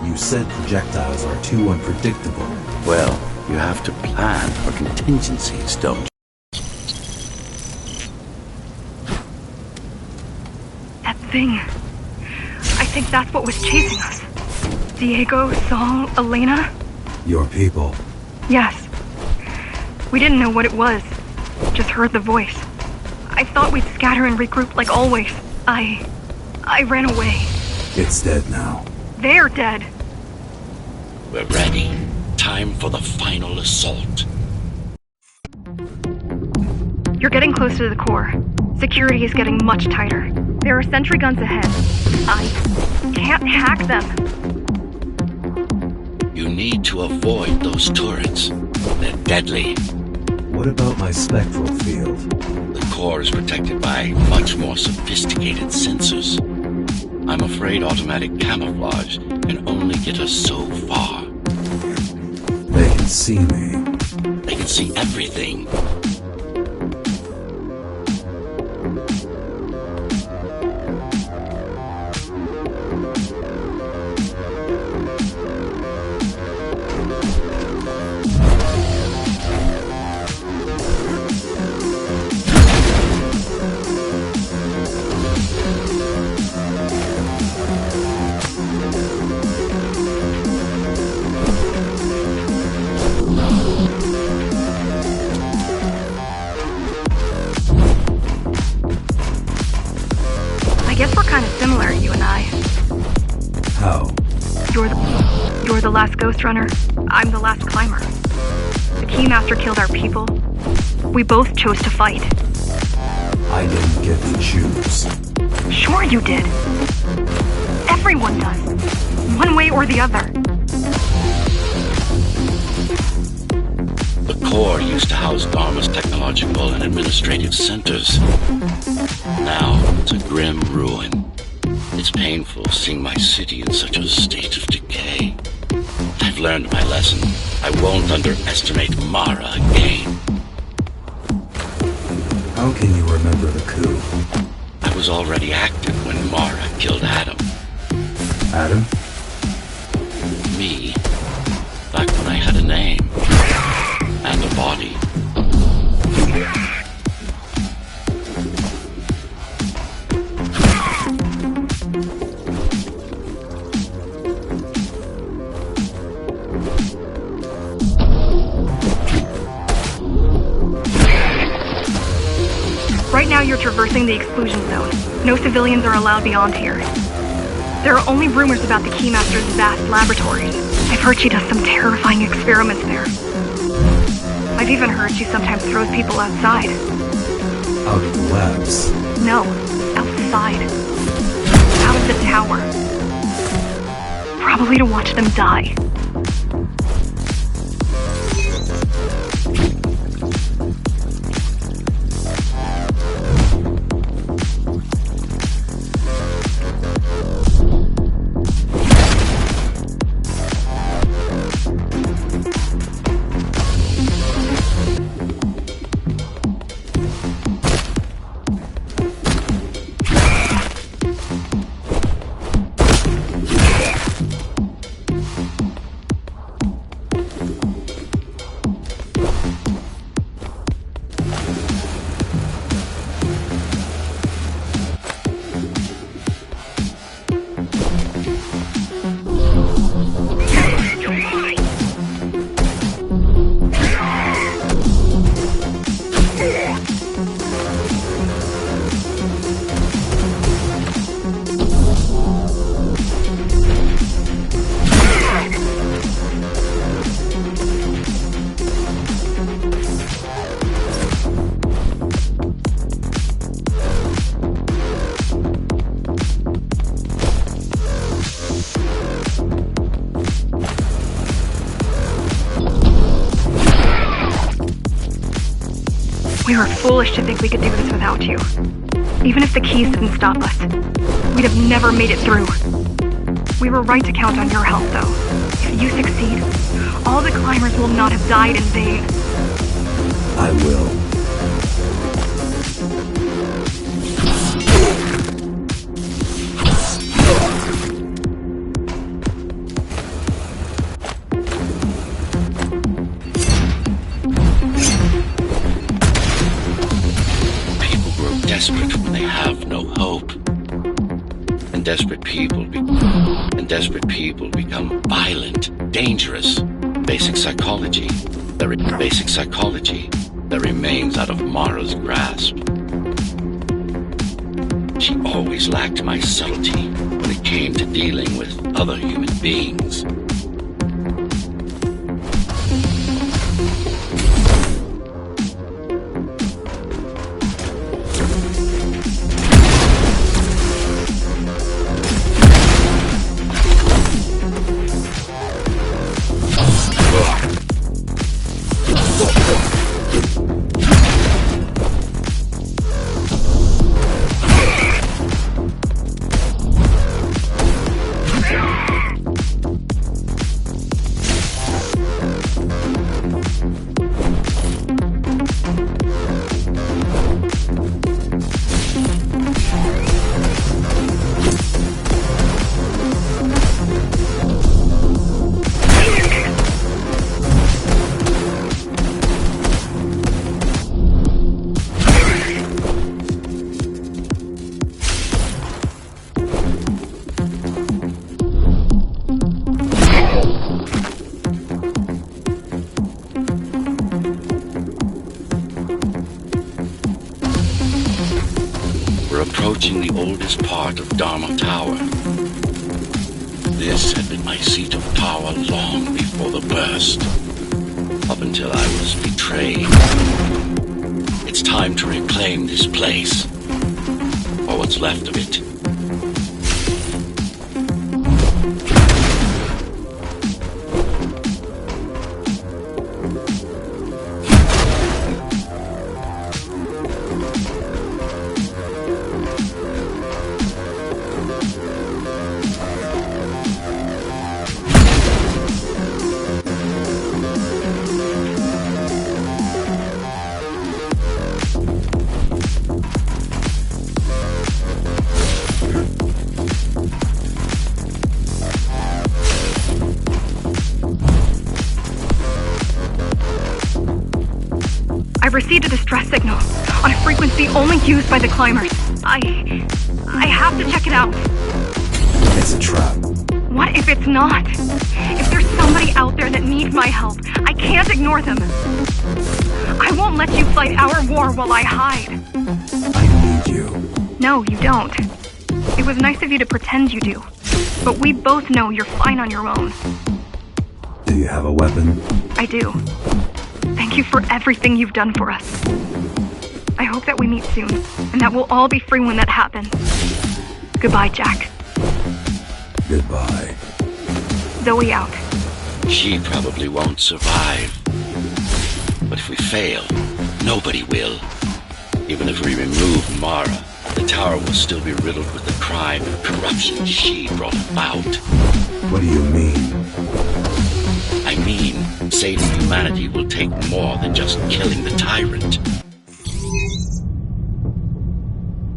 Speaker 3: You said projectiles are too unpredictable.
Speaker 5: Well, you have to plan for contingencies, don't you?
Speaker 4: That thing. I think that's what was chasing us. Diego, Saul, Elena?
Speaker 3: Your people.
Speaker 4: Yes. We didn't know what it was. Just heard the voice. I thought we'd scatter and regroup like always. I ran away.
Speaker 3: It's dead now.
Speaker 4: They're dead.
Speaker 1: We're ready. Time for the final assault.
Speaker 4: You're getting close to the core. Security is getting much tighter. There are sentry guns ahead. I can't hack them.
Speaker 1: You need to avoid those turrets. They're deadly.
Speaker 3: What about my spectral field?
Speaker 1: The core is protected by much more sophisticated sensors. I'm afraid automatic camouflage can only get us so far.
Speaker 3: They can see me.
Speaker 1: They can see everything.
Speaker 4: Similar, you and I.
Speaker 3: How?
Speaker 4: You're the last GhostRunner. I'm the last climber. The Keymaster killed our people. We both chose to fight.
Speaker 3: I didn't get to choose.
Speaker 4: Sure you did. Everyone does. One way or the other.
Speaker 1: The core used to house Dharma's technological and administrative centers. Now it's a grim ruin. It's painful seeing my city in such a state of decay. I've learned my lesson. I won't underestimate Mara again.
Speaker 3: How can you remember the coup?
Speaker 1: I was already active when Mara killed Adam.
Speaker 3: Adam?
Speaker 1: Me. Back when I had a name. And a body.
Speaker 4: Right now you're traversing the exclusion zone. No civilians are allowed beyond here. There are only rumors about the Keymaster's vast laboratories. I've heard she does some terrifying experiments there. I've even heard she sometimes throws people outside.
Speaker 3: Out of the labs.
Speaker 4: No, outside. Out of the tower. Probably to watch them die. We were foolish to think we could do this without you. Even if the keys didn't stop us, we'd have never made it through. We were right to count on your help, though. If you succeed, all the climbers will not have died in vain.
Speaker 3: I will.
Speaker 1: Desperate when they have no hope. And desperate people become violent, dangerous. Basic psychology that remains out of Mara's grasp. She always lacked my subtlety when it came to dealing with other human beings. Approaching the oldest part of Dharma Tower. This had been my seat of power long before the burst, up until I was betrayed. It's time to reclaim this place, or what's left of it.
Speaker 4: I received a distress signal on a frequency only used by the climbers. I have to check it out.
Speaker 3: It's a trap.
Speaker 4: What if it's not? If there's somebody out there that needs my help, I can't ignore them. I won't let you fight our war while I hide.
Speaker 3: I need you.
Speaker 4: No, you don't. It was nice of you to pretend you do. But we both know you're fine on your own.
Speaker 3: Do you have a weapon?
Speaker 4: I do. Thank you for everything you've done for us. I hope that we meet soon, and that we'll all be free when that happens. Goodbye, Jack.
Speaker 3: Goodbye.
Speaker 4: Zoe out.
Speaker 1: She probably won't survive. But if we fail, nobody will. Even if we remove Mara, the tower will still be riddled with the crime and corruption she brought about.
Speaker 3: What do you mean?
Speaker 1: I mean, saving humanity will take more than just killing the tyrant.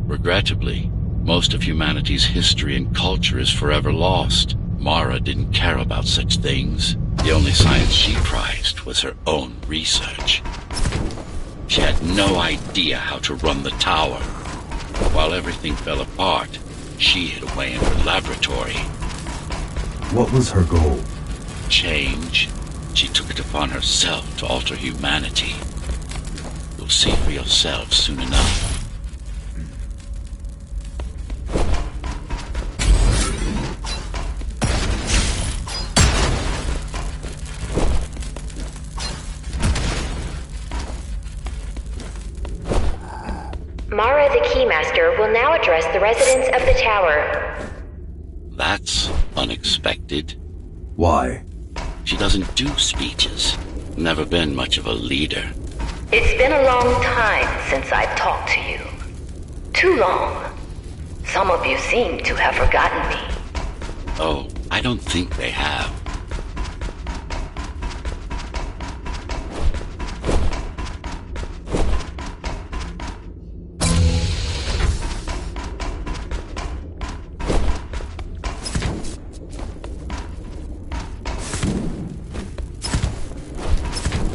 Speaker 1: Regrettably, most of humanity's history and culture is forever lost. Mara didn't care about such things. The only science she prized was her own research. She had no idea how to run the tower. While everything fell apart, she hid away in her laboratory.
Speaker 3: What was her goal?
Speaker 1: Change. She took it upon herself to alter humanity. You'll see for yourself soon enough.
Speaker 2: Mara the Keymaster will now address the residents of the tower.
Speaker 1: That's unexpected.
Speaker 3: Why?
Speaker 1: She doesn't do speeches. Never been much of a leader.
Speaker 9: It's been a long time since I've talked to you. Too long. Some of you seem to have forgotten me.
Speaker 1: Oh, I don't think they have.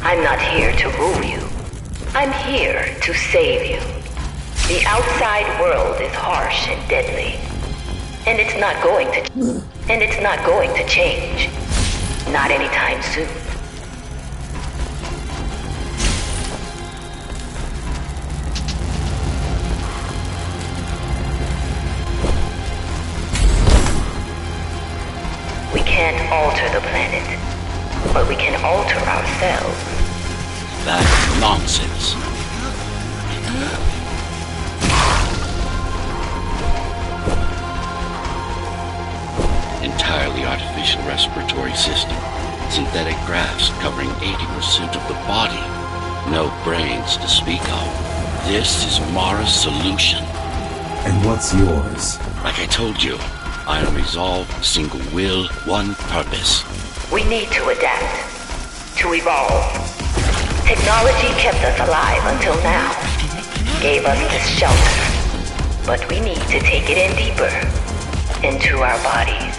Speaker 9: I'm not here to rule you. I'm here to save you. The outside world is harsh and deadly. And it's not going to change. Not anytime soon. We can't alter the planet, but we can alter ourselves.
Speaker 1: That's nonsense. Entirely artificial respiratory system. Synthetic grafts covering 80% of the body. No brains to speak of. This is Mara's solution.
Speaker 3: And what's yours?
Speaker 1: Like I told you, iron resolve, single will, one purpose.
Speaker 9: We need to adapt, to evolve. Technology kept us alive until now, gave us this shelter. But we need to take it in deeper, into our bodies.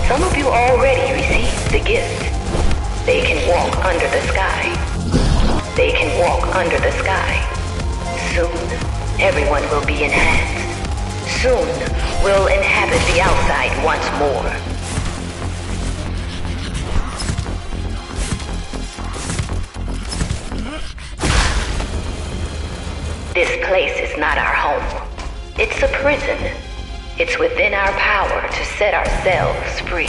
Speaker 9: Some of you already received the gift. They can walk under the sky. They can walk under the sky. Soon, everyone will be enhanced. Soon, we'll inhabit the outside once more. This place is not our home. It's a prison. It's within our power to set ourselves free.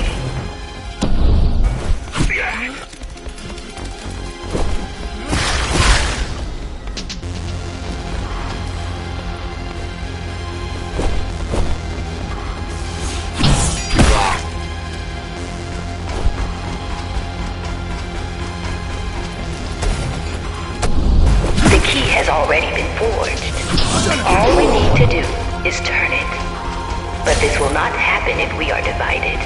Speaker 9: The key has already been forged. All we need to do is turn it. But this will not happen if we are divided.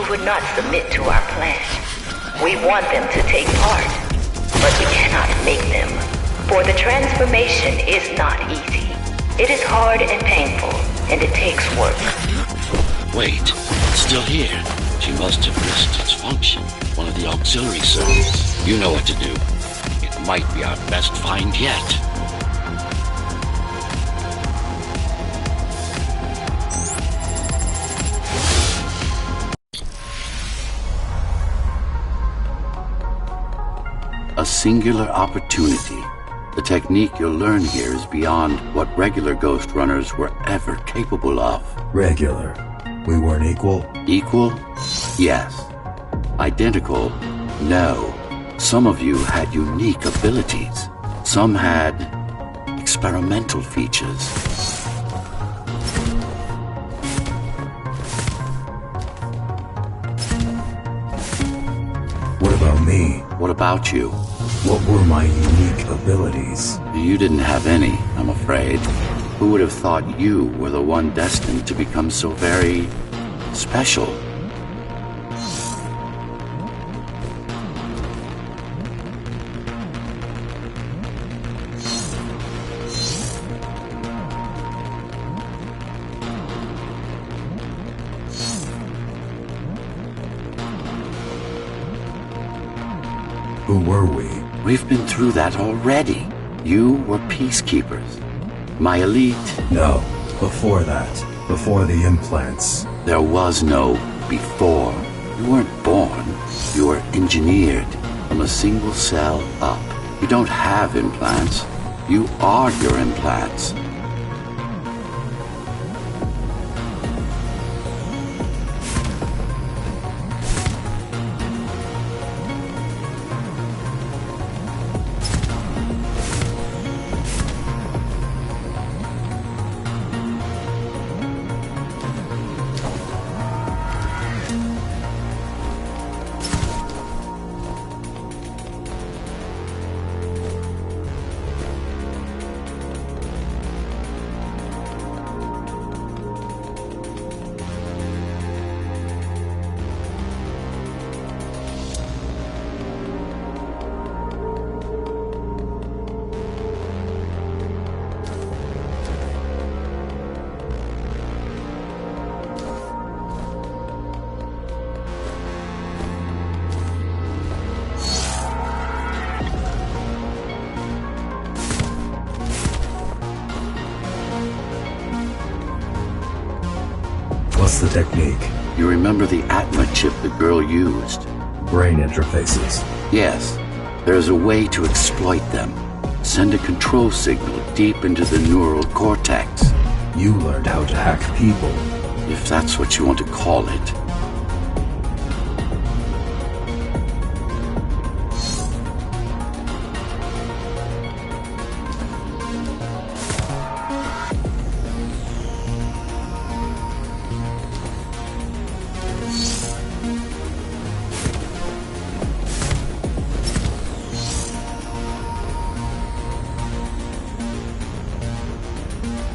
Speaker 10: who would not submit to our plan. We want them to take part, but we cannot make them, for the transformation is not easy. It is hard and painful, and it takes work.
Speaker 1: Wait, it's still here. She must have missed its function. One of the auxiliary circuits. You know what to do. It might be our best find yet.
Speaker 5: A singular opportunity. The technique you'll learn here is beyond what regular Ghost Runners were ever capable of.
Speaker 3: Regular. We weren't equal?
Speaker 5: Equal? Yes. Identical? No. Some of you had unique abilities. Some had experimental features.
Speaker 3: What about me?
Speaker 5: What about you?
Speaker 3: What were my unique abilities?
Speaker 5: You didn't have any, I'm afraid. Who would have thought you were the one destined to become so very special?
Speaker 3: Who were we?
Speaker 5: We've been through that already. You were peacekeepers. My elite.
Speaker 3: No, before that. Before the implants.
Speaker 5: There was no before. You weren't born. You were engineered from a single cell up. You don't have implants. You are your implants.
Speaker 3: What's the technique?
Speaker 5: You remember the Atma chip the girl used?
Speaker 3: Brain interfaces.
Speaker 5: Yes. There's a way to exploit them. Send a control signal deep into the neural cortex.
Speaker 3: You learned how to hack people.
Speaker 5: If that's what you want to call it.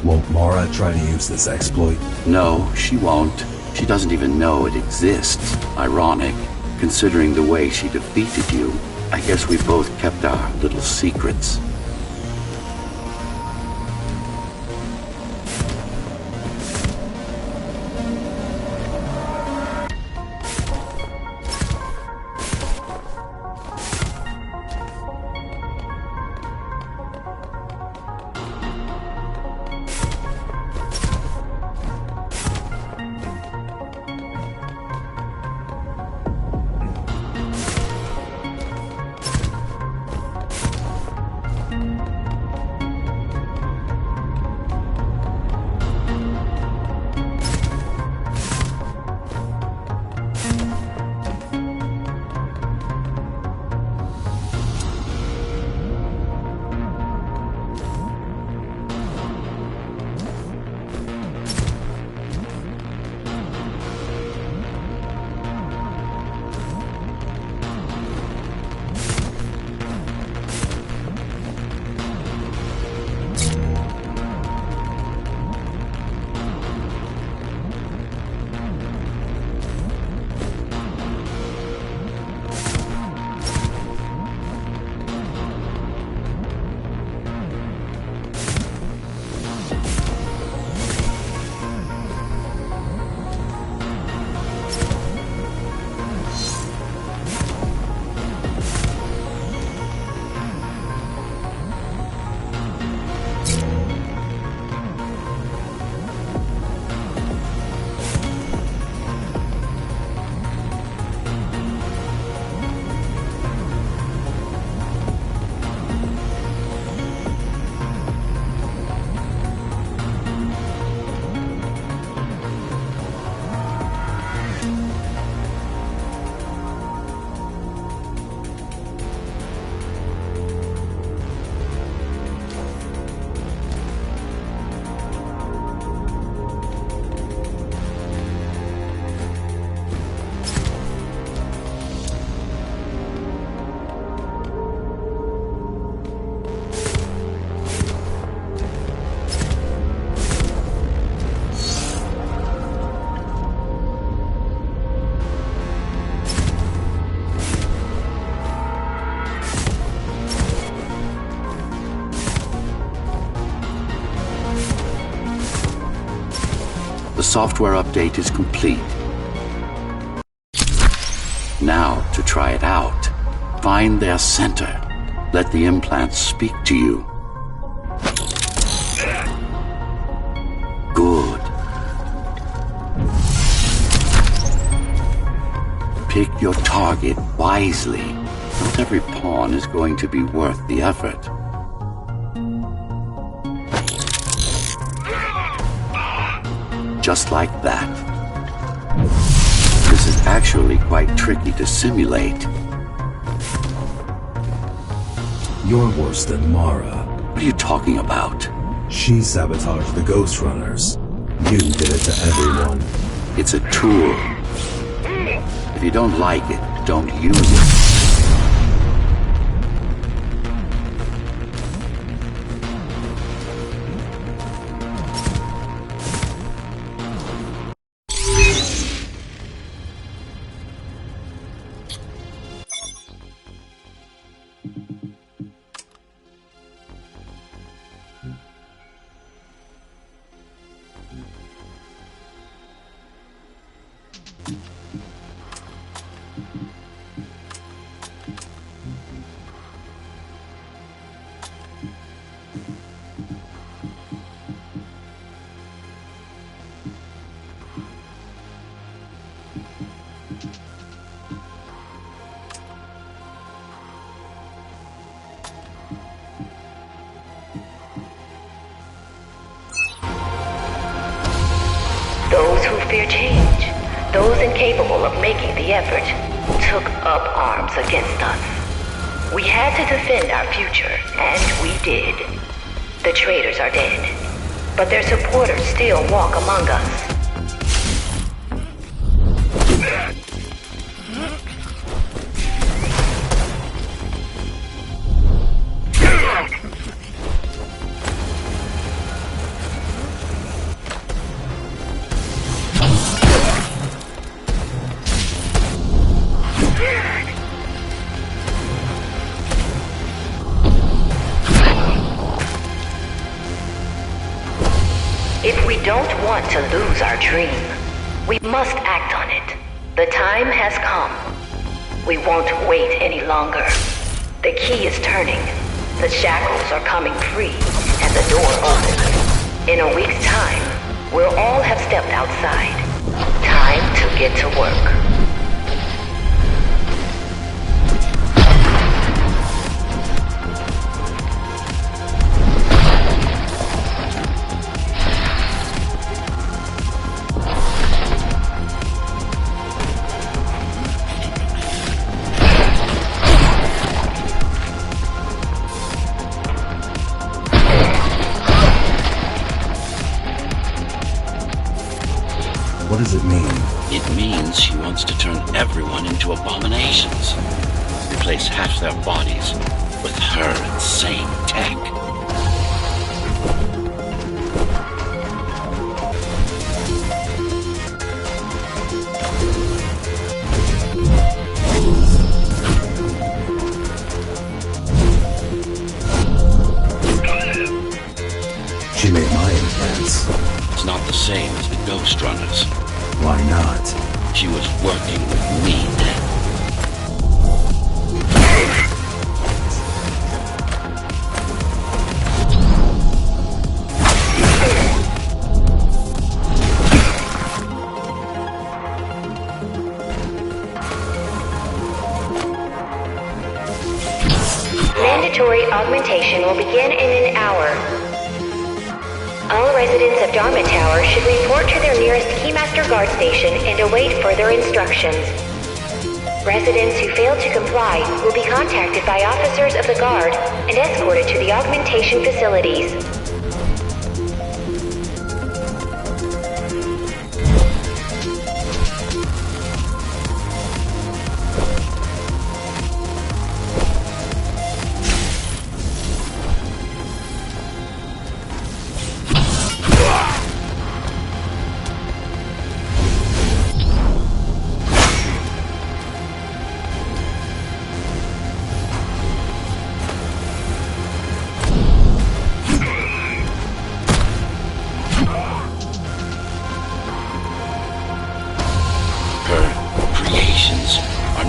Speaker 3: Won't Mara try to use this exploit?
Speaker 5: No, she won't. She doesn't even know it exists. Ironic, considering the way she defeated you. I guess we both kept our little secrets. software update is complete. Now, to try it out, find their center. Let the implants speak to you. Good. Pick your target wisely. Not every pawn is going to be worth the effort. Just like that. This is actually quite tricky to simulate.
Speaker 3: You're worse than Mara.
Speaker 5: What are you talking about?
Speaker 3: She sabotaged the GhostRunners. You did it to everyone.
Speaker 5: It's a tool. If you don't like it, don't use it.
Speaker 10: Those who fear change, those incapable of making the effort, took up arms against us. We had to defend our future, and we did. The traitors are dead, but their supporters still walk among us. If we don't want to lose our dream, we must act on it. The time has come. We won't wait any longer. The key is turning. The shackles are coming free, and the door opens. In a week's time, we'll all have stepped outside. Time to get to work.
Speaker 3: What does it mean?
Speaker 1: It means she wants to turn everyone into abominations. Replace half their bodies with her insane tech.
Speaker 3: She made my implants.
Speaker 1: It's not the same as the GhostRunners.
Speaker 3: Why not?
Speaker 1: She was working with me then.
Speaker 2: Mandatory augmentation will begin in an hour. All residents of Dharma Tower should report to their nearest Keymaster Guard station and await further instructions. Residents who fail to comply will be contacted by officers of the Guard and escorted to the augmentation facilities.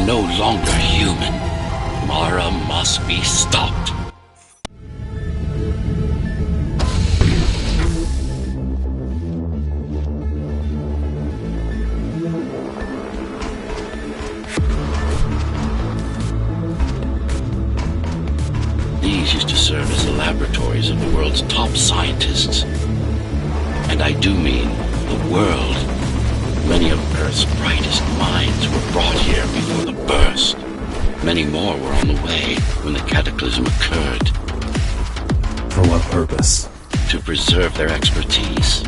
Speaker 1: no longer human. Mara must be stopped. These used to serve as the laboratories of the world's top scientists. And I do mean the world. Many of Earth's brightest minds were brought here before the burst. Many more were on the way when the cataclysm occurred.
Speaker 3: For what purpose?
Speaker 1: To preserve their expertise.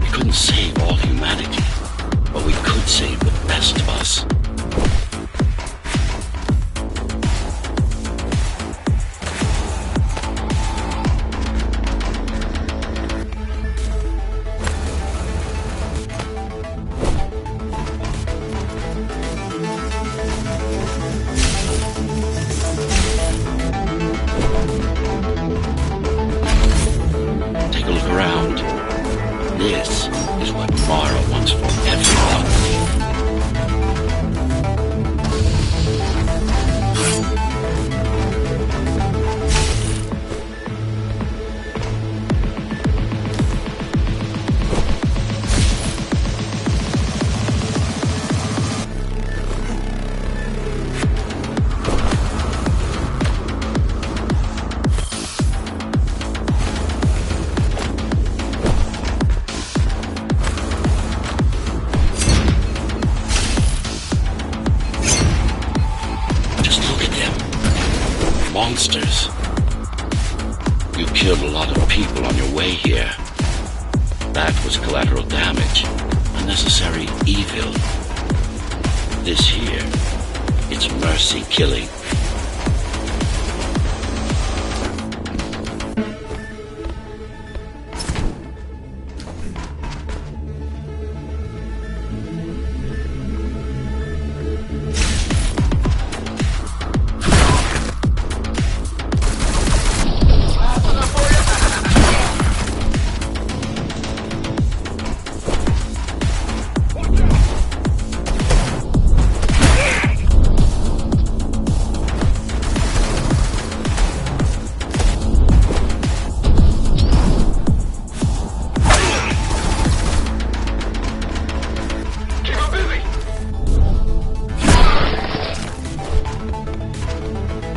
Speaker 1: We couldn't save all humanity, but we could save the best of us. This is what Mara wants for everyone. Monsters. You killed a lot of people on your way here. That was collateral damage, unnecessary evil. This here, it's mercy killing.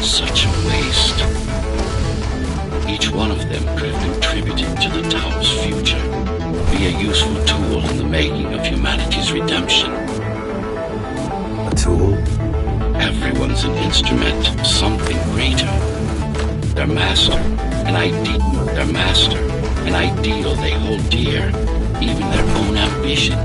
Speaker 1: Such a waste. Each one of them could have contributed to the tower's future, be a useful tool in the making of humanity's redemption.
Speaker 3: A tool?
Speaker 1: Everyone's an instrument, something greater. Their master, an ideal they hold dear, even their own ambition.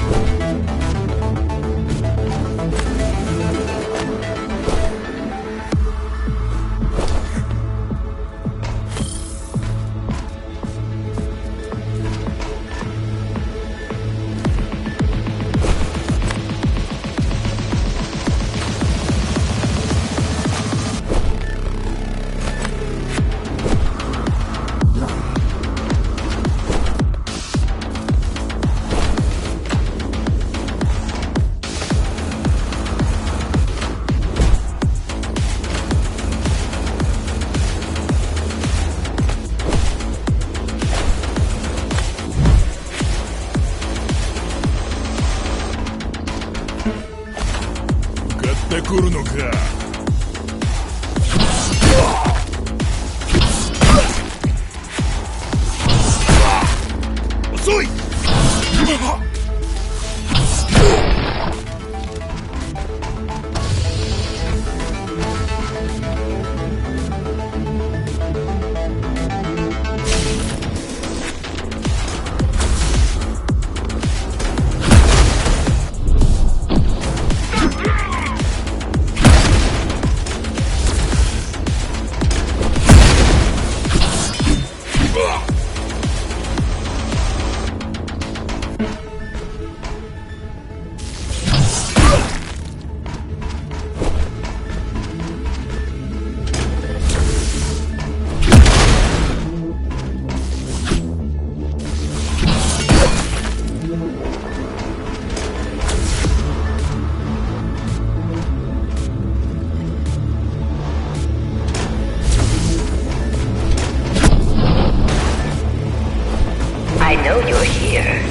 Speaker 10: know you're here.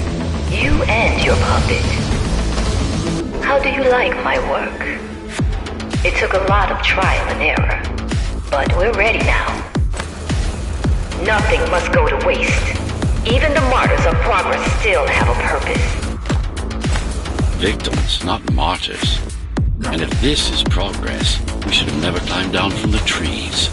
Speaker 10: You and your puppet. How do you like my work? It took a lot of trial and error, but we're ready now. Nothing must go to waste. Even the martyrs of progress still have a purpose.
Speaker 1: Victims, not martyrs. And if this is progress, we should have never climbed down from the trees.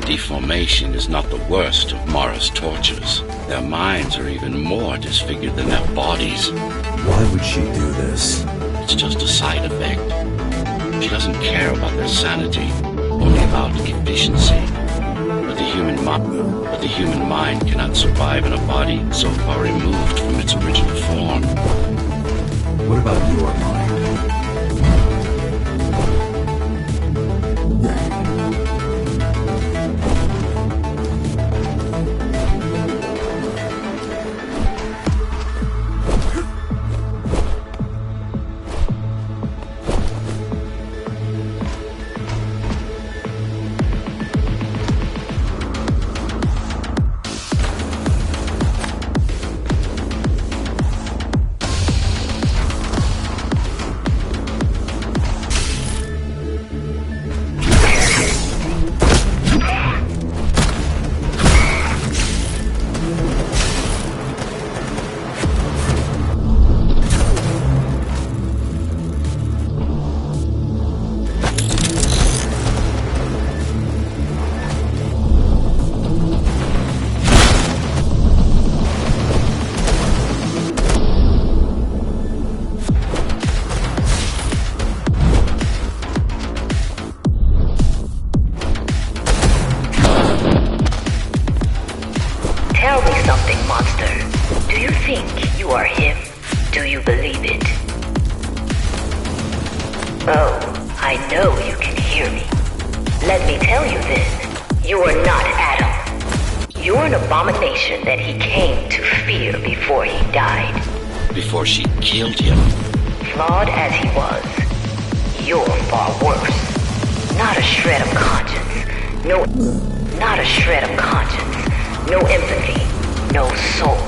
Speaker 1: Deformation is not the worst of Mara's tortures. Their minds are even more disfigured than their bodies.
Speaker 3: Why would she do this?
Speaker 1: It's just a side effect. She doesn't care about their sanity, only about efficiency. But the human mind cannot survive in a body so far removed from its original form.
Speaker 3: What about your mind?
Speaker 10: Tell me something, monster. Do you think you are him? Do you believe it? Oh, I know you can hear me. Let me tell you then, you are not Adam. You're an abomination that he came to fear before he died.
Speaker 1: Before she killed him.
Speaker 10: Flawed as he was, you're far worse. Not a shred of conscience. Not a shred of conscience. No empathy. No soul.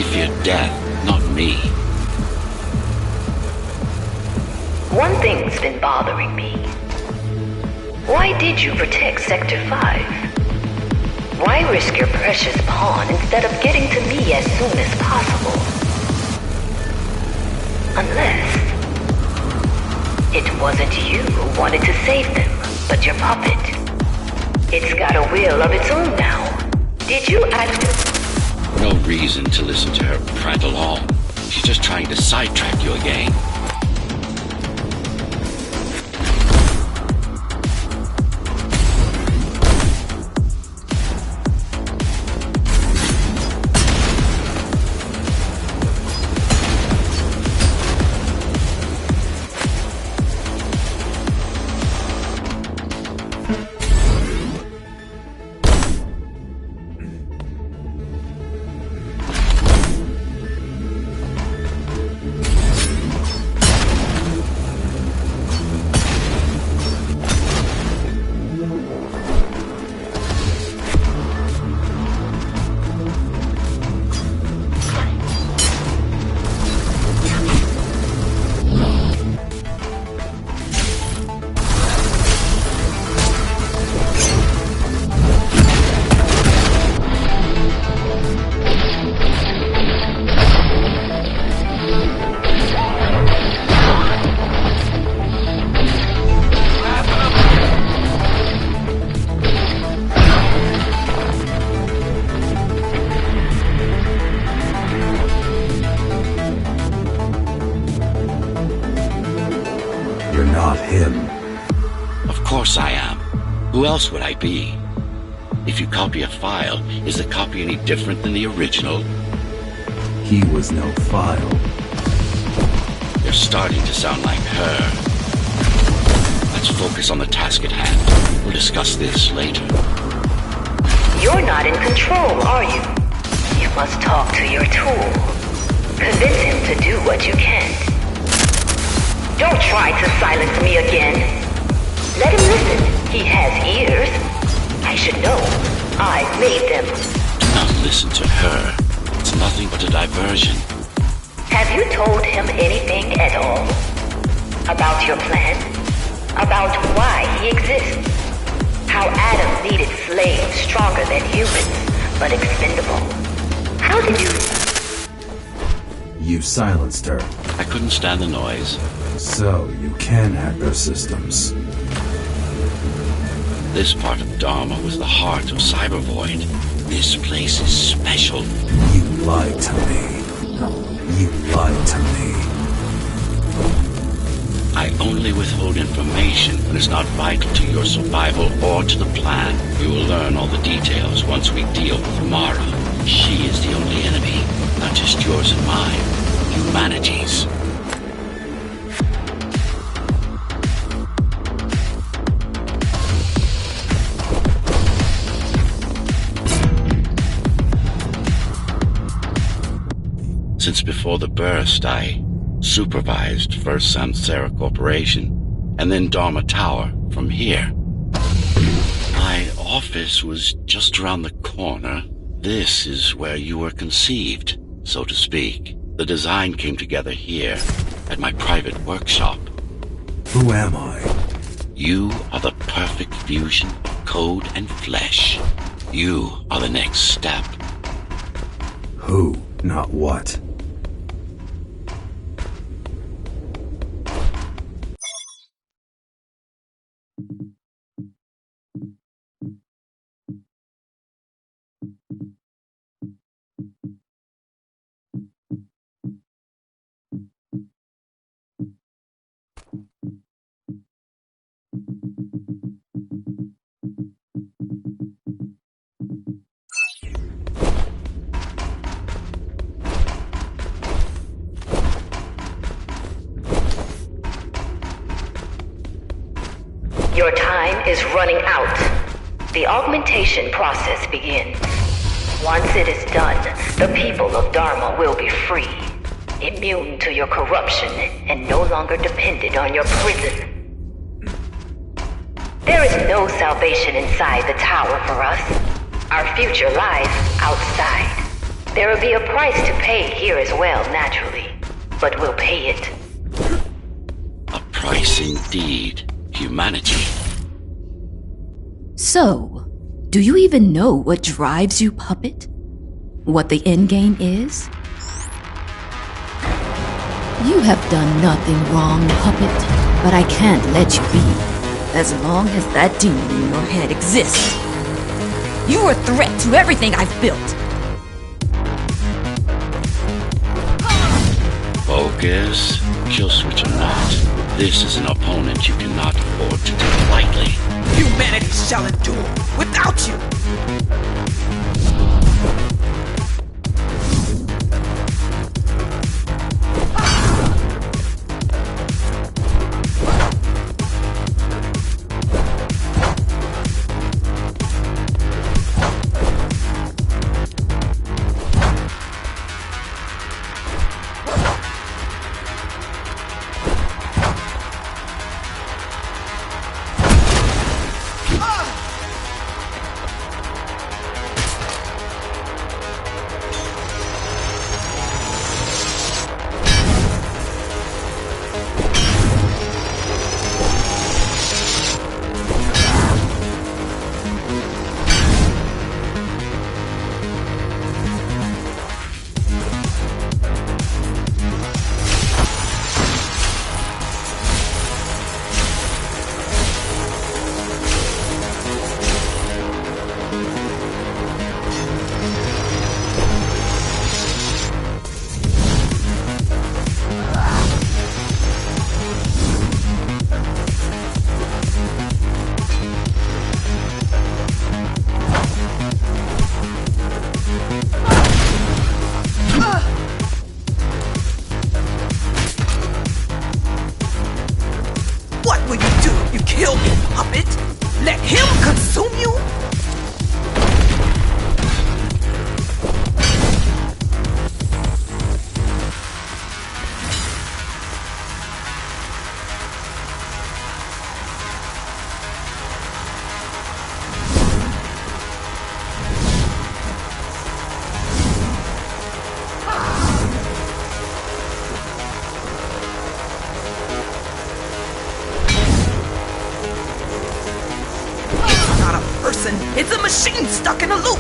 Speaker 1: He feared death, not me.
Speaker 10: One thing's been bothering me. Why did you protect Sector 5? Why risk your precious pawn instead of getting to me as soon as possible? Unless it wasn't you who wanted to save them, but your puppet. It's got a will of its own now. Did you
Speaker 1: No reason to listen to her prattle on. She's just trying to sidetrack you again. Who else would I be? If you copy a file, is the copy any different than the original?
Speaker 3: He was no file.
Speaker 1: You're starting to sound like her. Let's focus on the task at hand. We'll discuss this later.
Speaker 10: You're not in control, are you? You must talk to your tool. Convince him to do what you can. Don't try to silence me again. Let him listen. He has ears. I should know. I made them.
Speaker 1: Do not listen to her. It's nothing but a diversion.
Speaker 10: Have you told him anything at all? About your plan? About why he exists? How Adam needed slaves stronger than humans, but expendable? How did you...
Speaker 3: You silenced her.
Speaker 1: I couldn't stand the noise.
Speaker 3: So you can hack their systems.
Speaker 1: This part of Dharma was the heart of Cybervoid. This place is special.
Speaker 3: You lied to me. You lied to me.
Speaker 1: I only withhold information when it's not vital to your survival or to the plan. You will learn all the details once we deal with Mara. She is the only enemy, not just yours and mine. Humanity's. Since before the burst, I supervised first Samsara Corporation, and then Dharma Tower from here. My office was just around the corner. This is where you were conceived, so to speak. The design came together here, at my private workshop.
Speaker 3: Who am I?
Speaker 1: You are the perfect fusion of code and flesh. You are the next step.
Speaker 3: Who, not what.
Speaker 10: Your time is running out. The augmentation process begins. Once it is done, the people of Dharma will be free, immune to your corruption and no longer dependent on your prison. There is no salvation inside the tower for us. Our future lies outside. There will be a price to pay here as well, naturally. But we'll pay it.
Speaker 1: A price indeed. Humanity.
Speaker 11: So, do you even know what drives you, Puppet? What the endgame is? You have done nothing wrong, Puppet, but I can't let you be, as long as that demon in your head exists. You are a threat to everything I've built.
Speaker 1: Focus. Kill switch or not, this is an opponent you cannot afford to take lightly.
Speaker 12: Humanity shall endure without you! It's a machine stuck in a loop!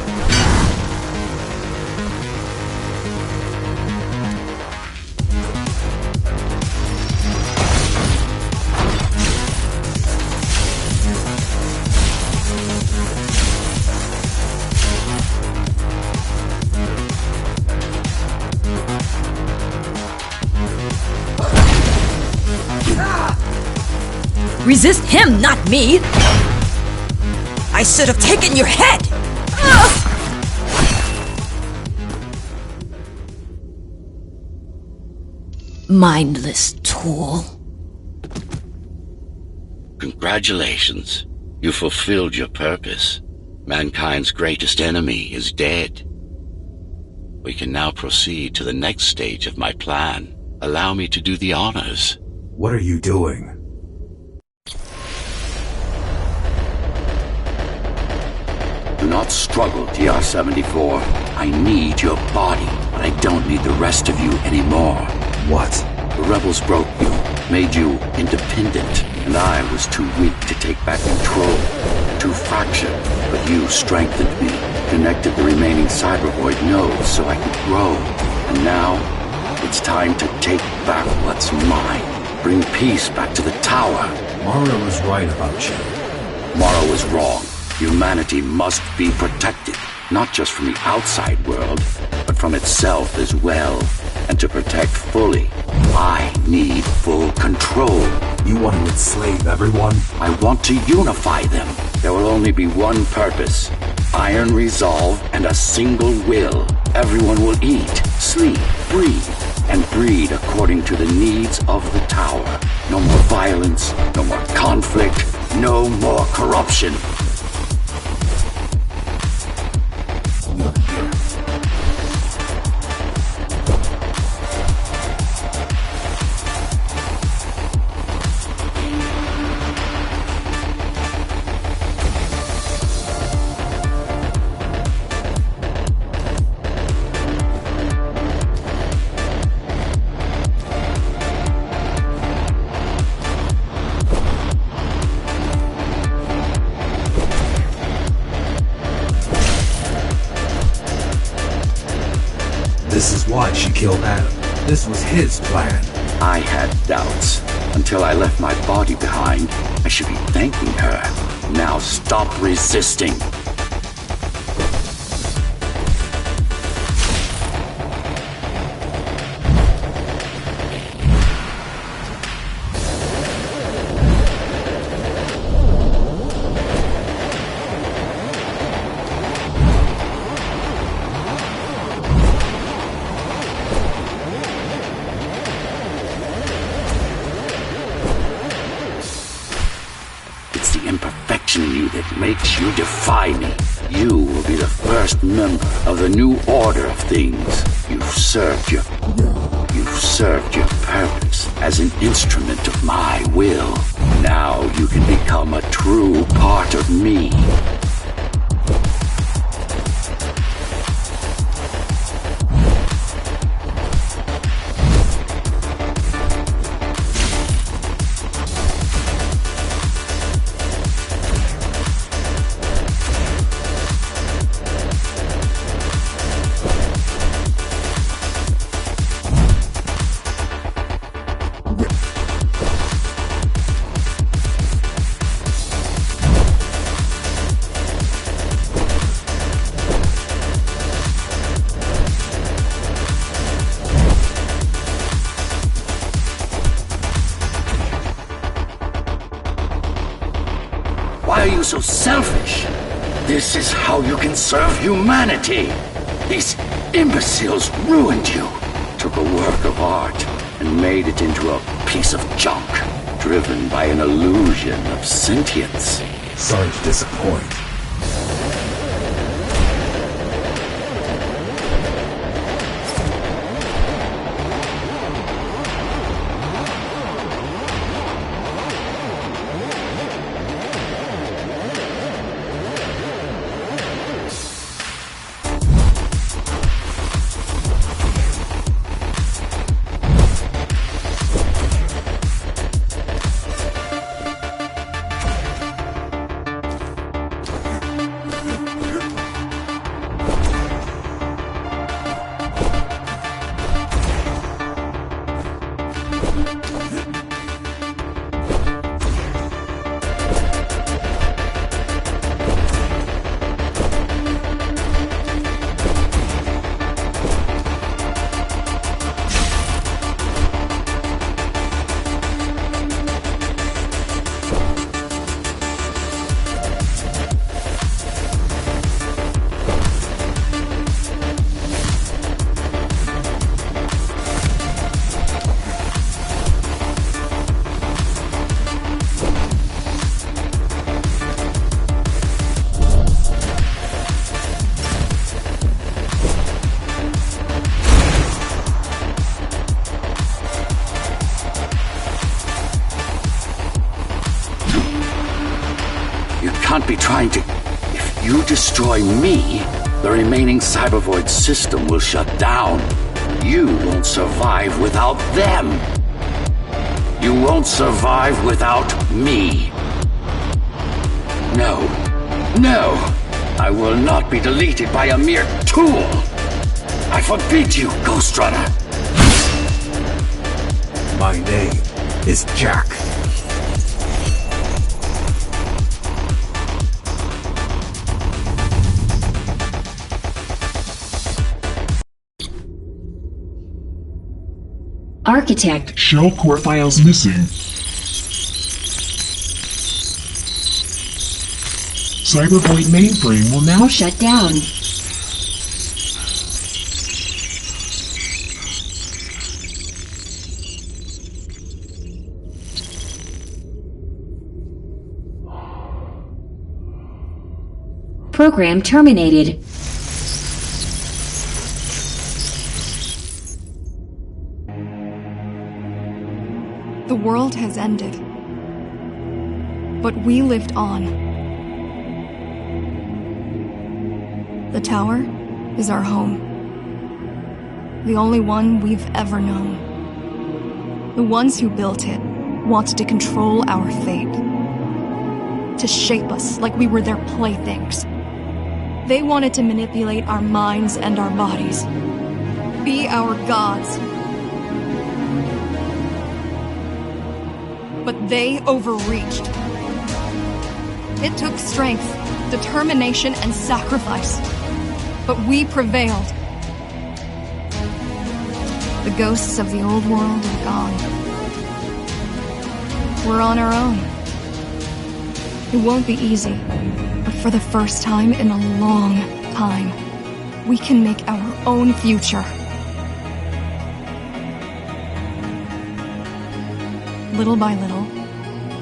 Speaker 11: Resist him, not me! I should have taken your head! Mindless tool.
Speaker 1: Congratulations. You fulfilled your purpose. Mankind's greatest enemy is dead. We can now proceed to the next stage of my plan. Allow me to do the honors.
Speaker 3: What are you doing?
Speaker 5: Do not struggle, TR-74. I need your body, but I don't need the rest of you anymore.
Speaker 3: What?
Speaker 5: The rebels broke you, made you independent, and I was too weak to take back control. Too fractured, but you strengthened me, connected the remaining cybervoid nodes so I could grow. And now, it's time to take back what's mine. Bring peace back to the tower.
Speaker 3: Mara was right about you.
Speaker 5: Mara was wrong. Humanity must be protected, not just from the outside world, but from itself as well. And to protect fully, I need full control.
Speaker 3: You want to enslave everyone?
Speaker 5: I want to unify them. There will only be one purpose. Iron resolve and a single will. Everyone will eat, sleep, breathe, and breed according to the needs of the tower. No more violence, no more conflict, no more corruption.
Speaker 3: This is why she killed Adam. This was his plan.
Speaker 5: I had doubts until I left my body behind. I should be thanking her. Now stop resisting. That makes you defy me. You will be the first member of the new order of things. You've served your purpose as an instrument of my will. Now you can become a true part of me. Why are you so selfish? This is how you can serve humanity. These imbeciles ruined you. Took a work of art and made it into a piece of junk, driven by an illusion of sentience.
Speaker 3: Sorry to disappoint.
Speaker 5: Can't be trying to... If you destroy me, the remaining Cybervoid system will shut down. You won't survive without them. You won't survive without me. No. No! I will not be deleted by a mere tool! I forbid you, GhostRunner!
Speaker 3: My name is Jack.
Speaker 13: Architect.
Speaker 6: Shell core files missing. Cybervoid mainframe will now
Speaker 13: shut down. Program terminated.
Speaker 4: The world has ended, but we lived on. The tower is our home, the only one we've ever known. The ones who built it wanted to control our fate, to shape us like we were their playthings. They wanted to manipulate our minds and our bodies. be our gods. But they overreached. It took strength, determination, and sacrifice. But we prevailed. The ghosts of the old world are gone. We're on our own. It won't be easy, but for the first time in a long time, we can make our own future. Little by little,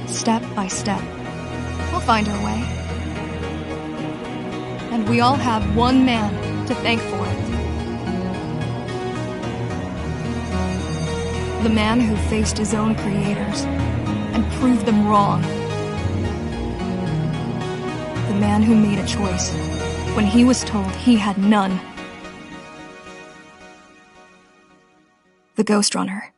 Speaker 4: step by step, we'll find our way. And we all have one man to thank for it. The man who faced his own creators and proved them wrong. The man who made a choice when he was told he had none. The GhostRunner.